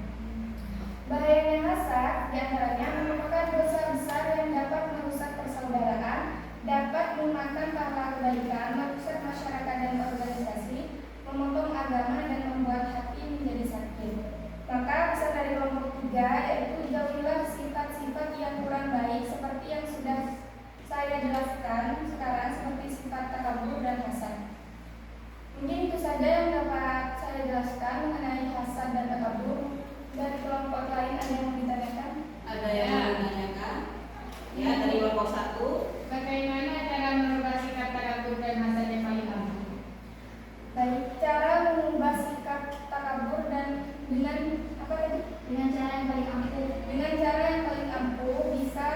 Bahayanya hasad diantaranya merupakan dosa besar yang dapat merusak persaudaraan, dapat melemahkan pahala kebaikan, merusak masyarakat dan organisasi, memotong agama dan membuat hati menjadi sakit. Maka pesan dari kelompok 3 yaitu jauhilah sifat-sifat yang kurang baik seperti yang sudah saya jelaskan sekarang, seperti sifat takabur dan hasad. Mungkin itu saja yang dapat saya jelaskan mengenai hasad dan takabur. Dari kelompok lain ada yang mau ditanyakan? Ada yang mau ditanyakan? Ya, dari kelompok 1. Bagaimana cara merubah sikap takabur dan hasad yang paling ampuh? Baik, cara mengubah sikap takabur dan dengan apa tadi? Dengan cara yang paling ampuh. Dengan cara yang paling ampuh bisa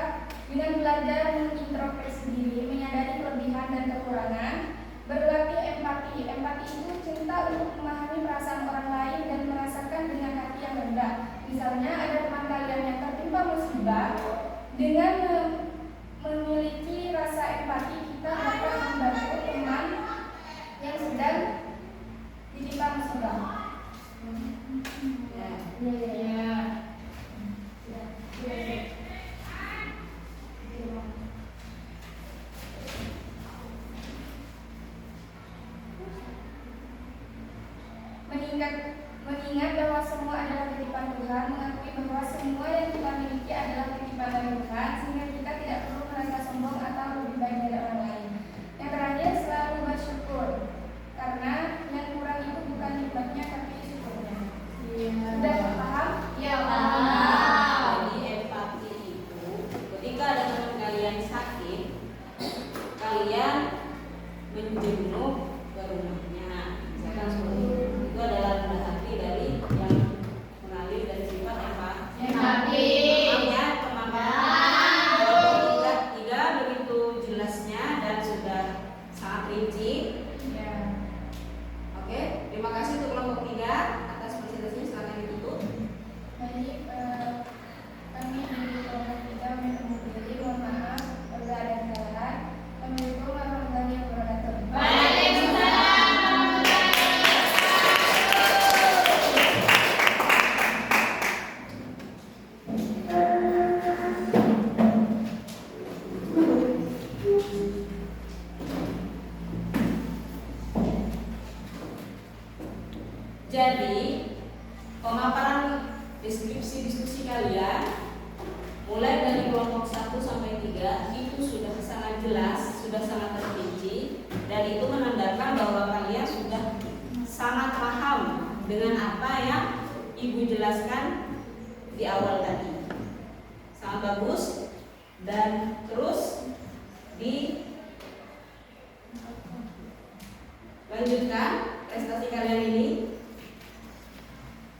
dengan belajar mengintrospeksi diri, menyadari kelebihan dan kekurangan, berlatih empati. Empati itu cinta untuk memahami perasaan orang lain dan merasakan dengan hati yang rendah. Misalnya ada teman kalian yang tertimpa musibah, dengan memiliki rasa empati kita dapat membantu teman yang sedang ditimpa musibah. Mengingat bahwa semua adalah titipan Tuhan, mengakui bahwa semua yang kita miliki adalah titipan dari Tuhan, sehingga kita tidak perlu merasa sombong atau lebih baik dari orang lain. Yang terakhir, selalu bersyukur, karena yang kurang itu bukan nikmatnya tapi syukurnya. Sudah paham? Ya, paham. Jadi empati itu ketika ada teman kalian sakit, kalian menjenguk ke rumahnya, misalkan seperti itu adalah rendah hati dari yang mengalir dari sifat empati. Maafnya pemahaman tiga begitu jelasnya dan sudah sangat rinci. Oke, terima kasih untuk kelompok 3 atas presentasinya. Silakan ditutup. Baik, kami dari kelompok 3 mohon maaf apabila ada kesalahan. Assalamualaikum warahmatullahi wabarakatuh. Jadi, pemaparan deskripsi diskusi kalian mulai dari kelompok 1 sampai 3 itu sudah sangat jelas, sudah sangat terperinci, dan itu menandakan bahwa kalian sudah sangat paham dengan apa yang Ibu jelaskan di awal tadi. Sangat bagus, dan terus dilanjutkan prestasi kalian ini.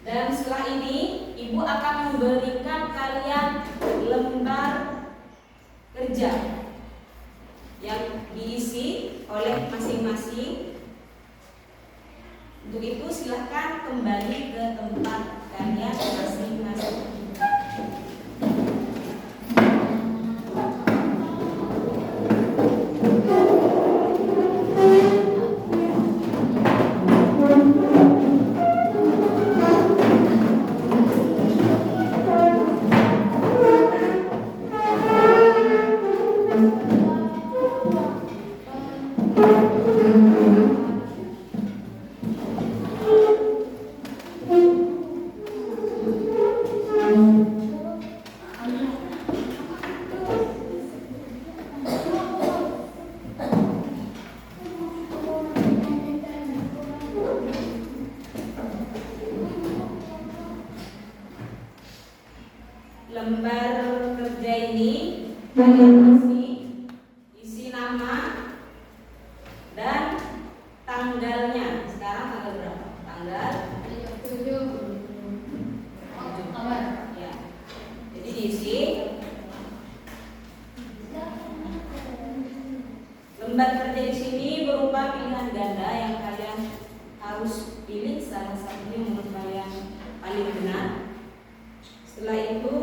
Dan setelah ini Ibu akan memberikan kalian lembar kerja yang diisi oleh masing-masing. Untuk itu silahkan kembali ke tempat kalian masing-masing. Lembar kerja di sini berupa pilihan ganda yang kalian harus pilih salah satunya menurut kalian paling benar. Setelah itu,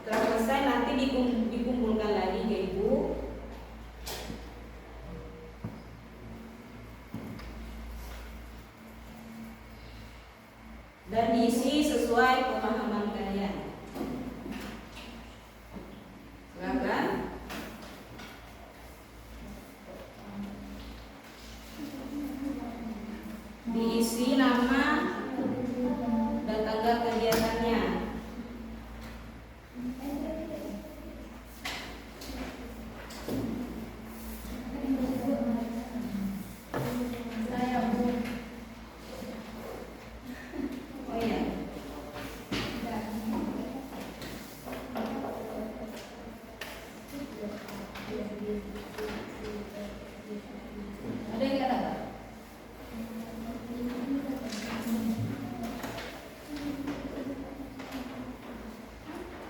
setelah selesai nanti dikumpulkan lagi ke ibu. Dan diisi sesuai pemahaman kalian. Silakan. Diisi nama dan tanggal kegiatannya. Saya Bu. Oh iya. Ada yang nggak dapat?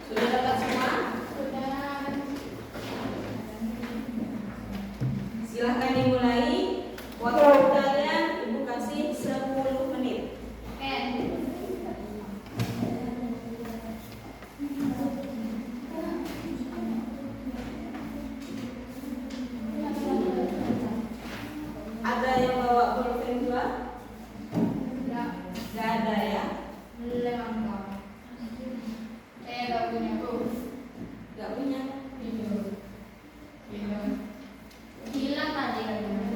Sudah dapat semua? Sudah. Silahkan dimulai. Waktu kalian ibu kasih 10 menit. Ada yang bawa pulpen dua? Enggak. Gak ada ya? Belum. Saya nggak punya Bu. Gak punya. Hilang tadi katanya.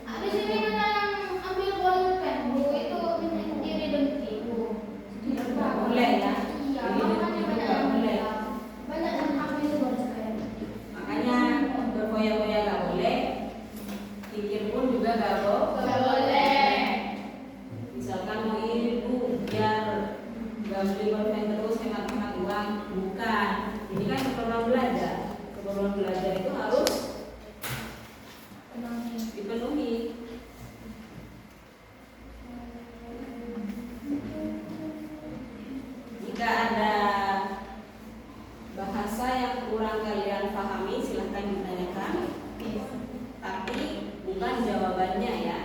Habis ini mana yang ambil bolpen Bu? Itu diri dengki Bu. Gak boleh ya? Iya, Diri makanya dengki banyak gak yang boleh. bilang. Banyak yang ambil bolpen. Makanya berfoya-foya gak boleh. Pikir pun juga gak boleh. Nggak boleh. Misalkan mau ibu biar gak beli pulpen terus hemat-hemat uang, bukan. Ini kan keperluan belajar. Keperluan belajar itu harus dipenuhi. Jika ada bahasa yang kurang kalian pahami, silahkan ditanyakan. Tapi bukan jawabannya ya.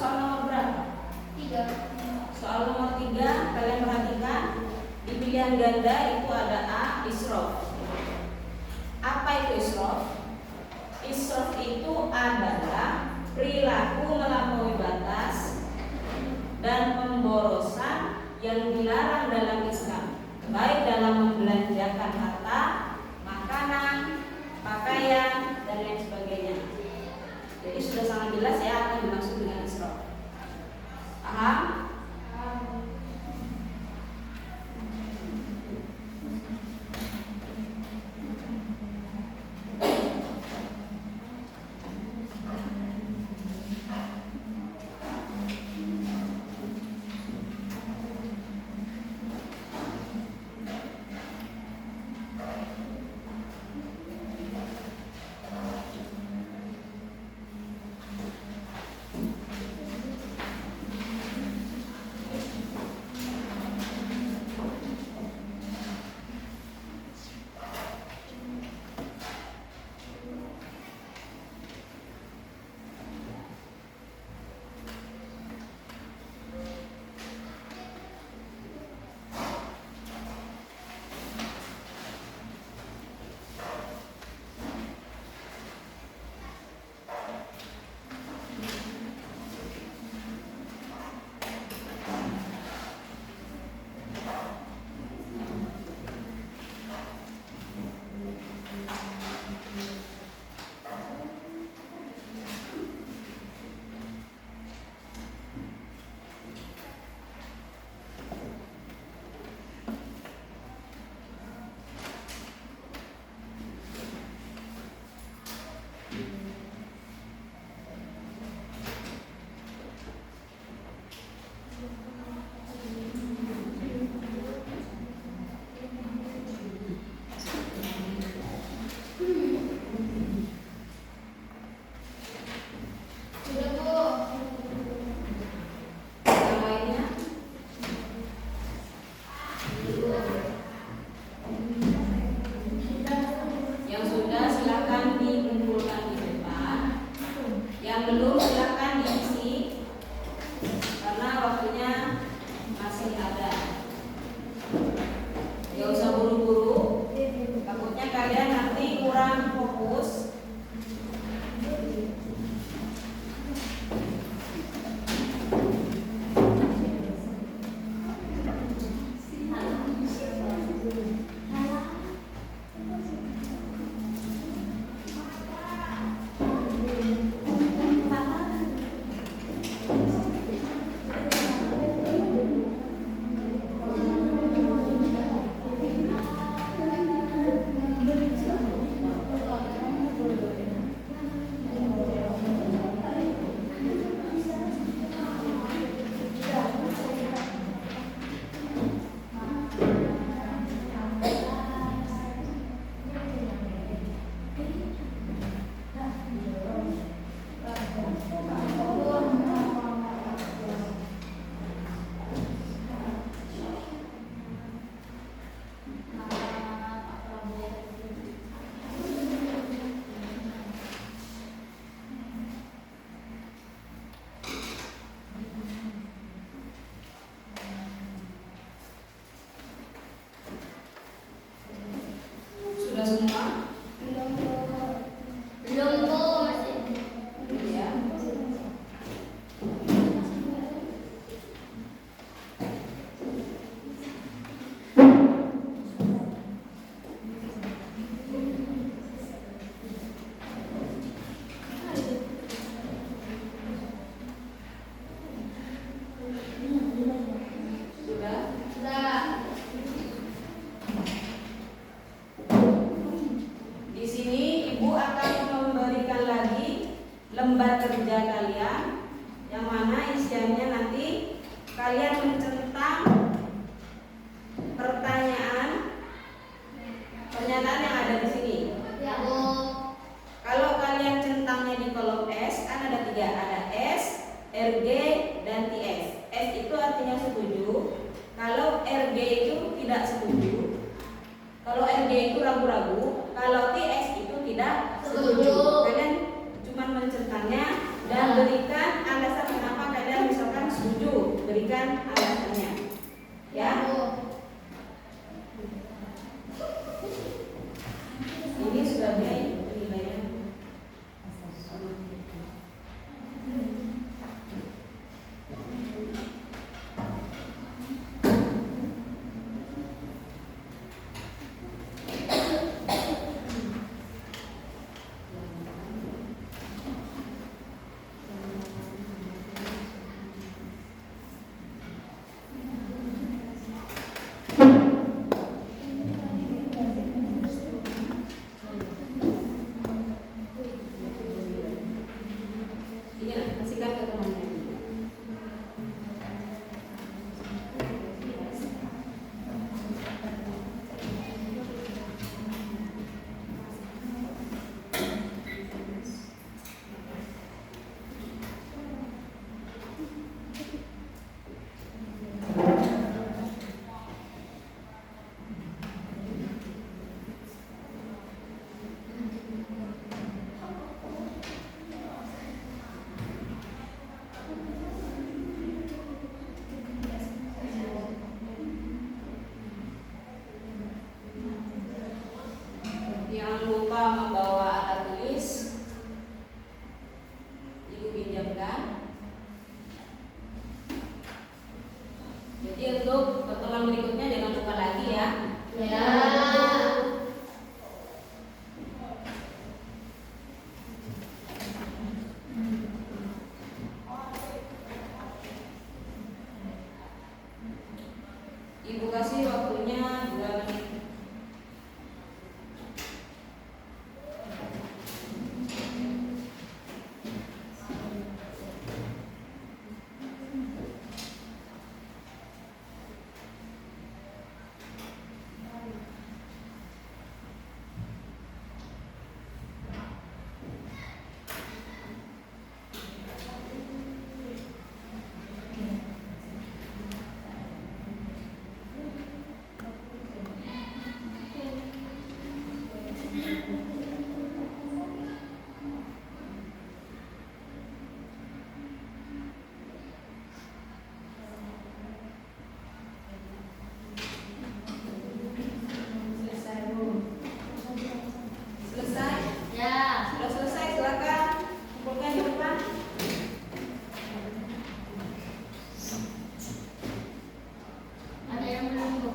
soal nomor berapa? 3. Soal nomor 3, kalian perhatikan di pilihan ganda itu ada A, israf. Apa itu israf? Israf itu adalah perilaku melampaui batas dan pemborosan yang dilarang dalam Islam, baik dalam membelanjakan harta, makanan, pakaian, dan lain sebagainya. Jadi sudah sangat jelas ya apa yang dimaksud dengan israf. Paham? lembar kerja kalian yang mana isiannya nanti kalian mencentang pernyataan yang ada di sini. Ya, Bu. Kalau kalian centangnya di kolom S kan ada 3, ada S, RG, dan TS. S itu artinya setuju. Kalau RG itu tidak setuju. Kalau RG itu ragu-ragu. Kalau TS itu tidak setuju. Kalian cuma mencentangnya dan berikan alasan kenapa kalian kasihkan ke temannya. Jangan lupa membawa alat tulis, ibu pinjamkan. Jadi untuk pertemuan berikutnya jangan lupa lagi ya. Ya. Ibu kasih waktunya 2 menit. Selesai? Ya. Sudah selesai, silakan kumpulkan di depan. Ada yang menunggu.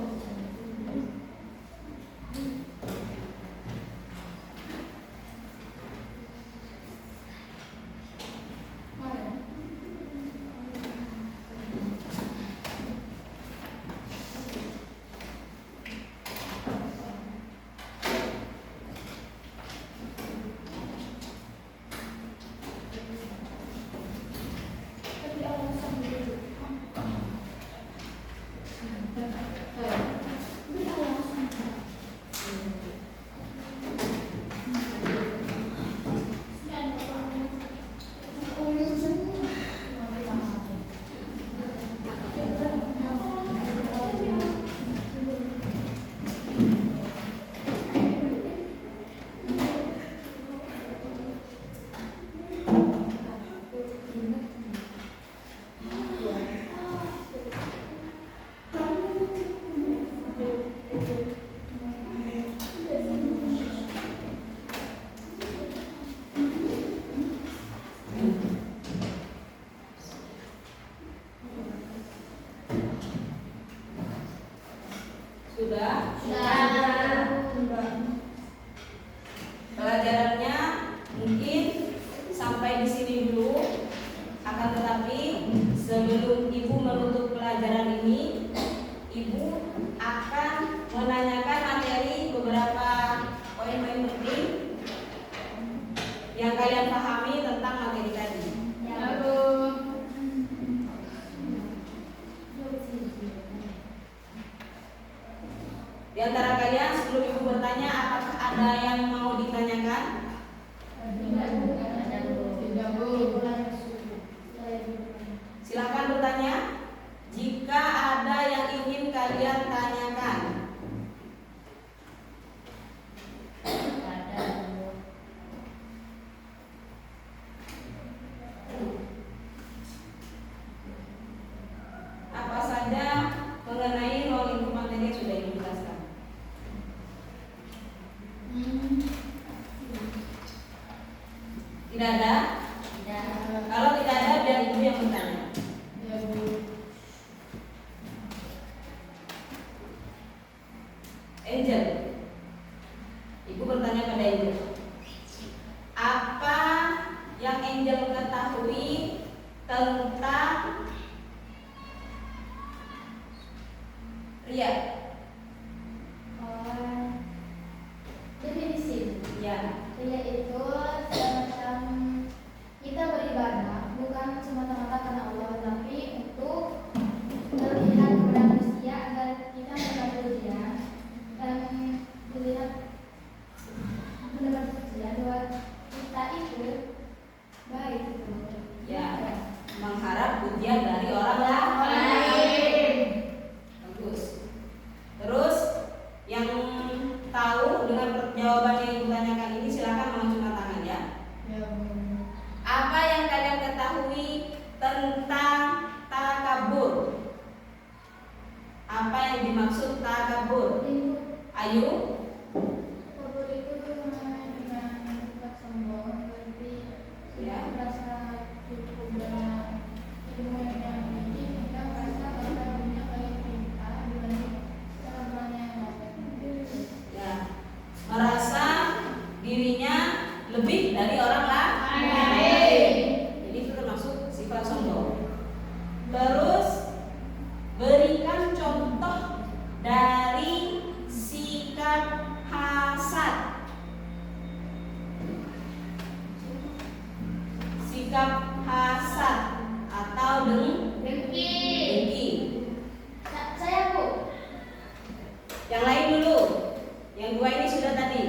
Sudah? Sudah. Pelajarannya mungkin sampai di sini dulu. Akan tetapi sebelum ibu menutup pelajaran ini, ibu akan menanyakan materi beberapa poin-poin penting yang kalian pahami tentang materi tadi. Ya, Bu. Di antara kalian sebelum ibu bertanya, apakah ada yang mau ditanyakan? Tidak, Bu. Silakan bertanya. Jika ada yang ingin kalian tanyakan. Apa saja mengenai ruang lingkup materi yang sudah ibu jelaskan? Tidak ada? Tidak. Kalau tidak ada, biar ibu yang bertanya. Ya, Bu. Angel, ibu bertanya pada Angel, apa yang Angel ketahui tentang Ria? Definisi. Ya, Ria itu semacam kita beribadah tentang takabur. Apa yang dimaksud takabur? Ayu? Takabur itu dengan sifat sombong, berarti Ya. merasa cukup dengan ilmu yang dimiliki hingga merasa bahwa dirinya paling pintar dibanding orang yang lain. Ya. Merasa dirinya lebih dari orang lain. Jadi itu termasuk sifat sombong. Terus berikan contoh dari sikap hasad. Sikap hasad atau dengki. Saya Bu. Yang lain dulu. Yang dua ini sudah tadi.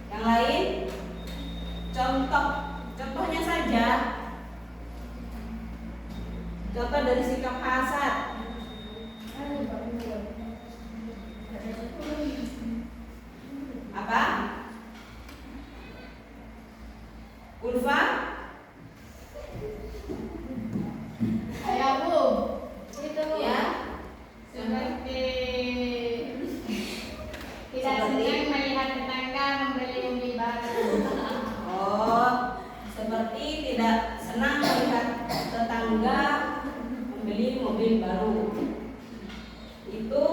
Yang lain contohnya saja. Contoh dari sikap hasad. Apa? Ulfa? Saya Bu. Itu Ya. Seperti tidak Seperti? senang melihat tetangga membeli baru. Oh, seperti tidak senang melihat tetangga membeli mobil baru. Itu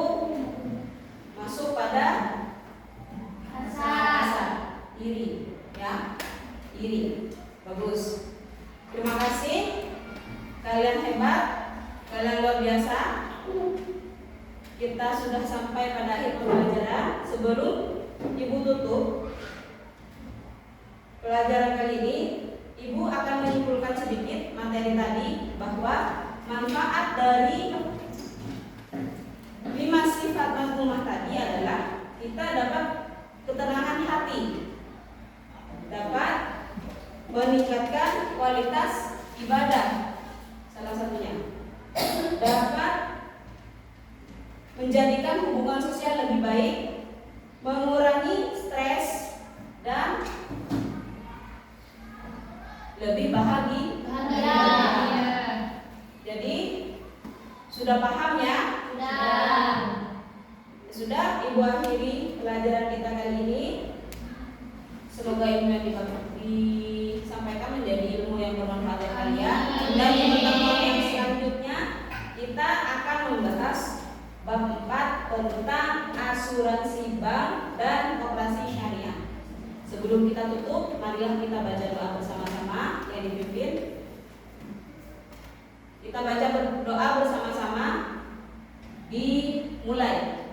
masuk pada hasad, iri, ya, iri. Bagus. Terima kasih. Kalian hebat, kalian luar biasa. Kita sudah sampai pada akhir pembelajaran. Sebelum Ibu tutup pelajaran kali ini, Ibu akan menyimpulkan sedikit materi tadi bahwa manfaat dari 5 sifat mazmumah tadi adalah kita dapat ketenangan hati, dapat meningkatkan kualitas ibadah, salah satunya, dapat menjadikan hubungan sosial lebih baik, mengurangi stres, dan lebih bahagia. Jadi sudah paham ya? Sudah, Ibu akhiri pelajaran kita kali ini. Semoga ilmu yang disampaikan menjadi ilmu yang bermanfaat bagi kalian. Dan di pertemuan yang selanjutnya kita akan membahas bab 4 tentang asuransi bank dan koperasi syariah. Sebelum kita tutup, marilah kita baca doa bersama-sama yang dipimpin. Kita baca doa bersama-sama. Dimulai.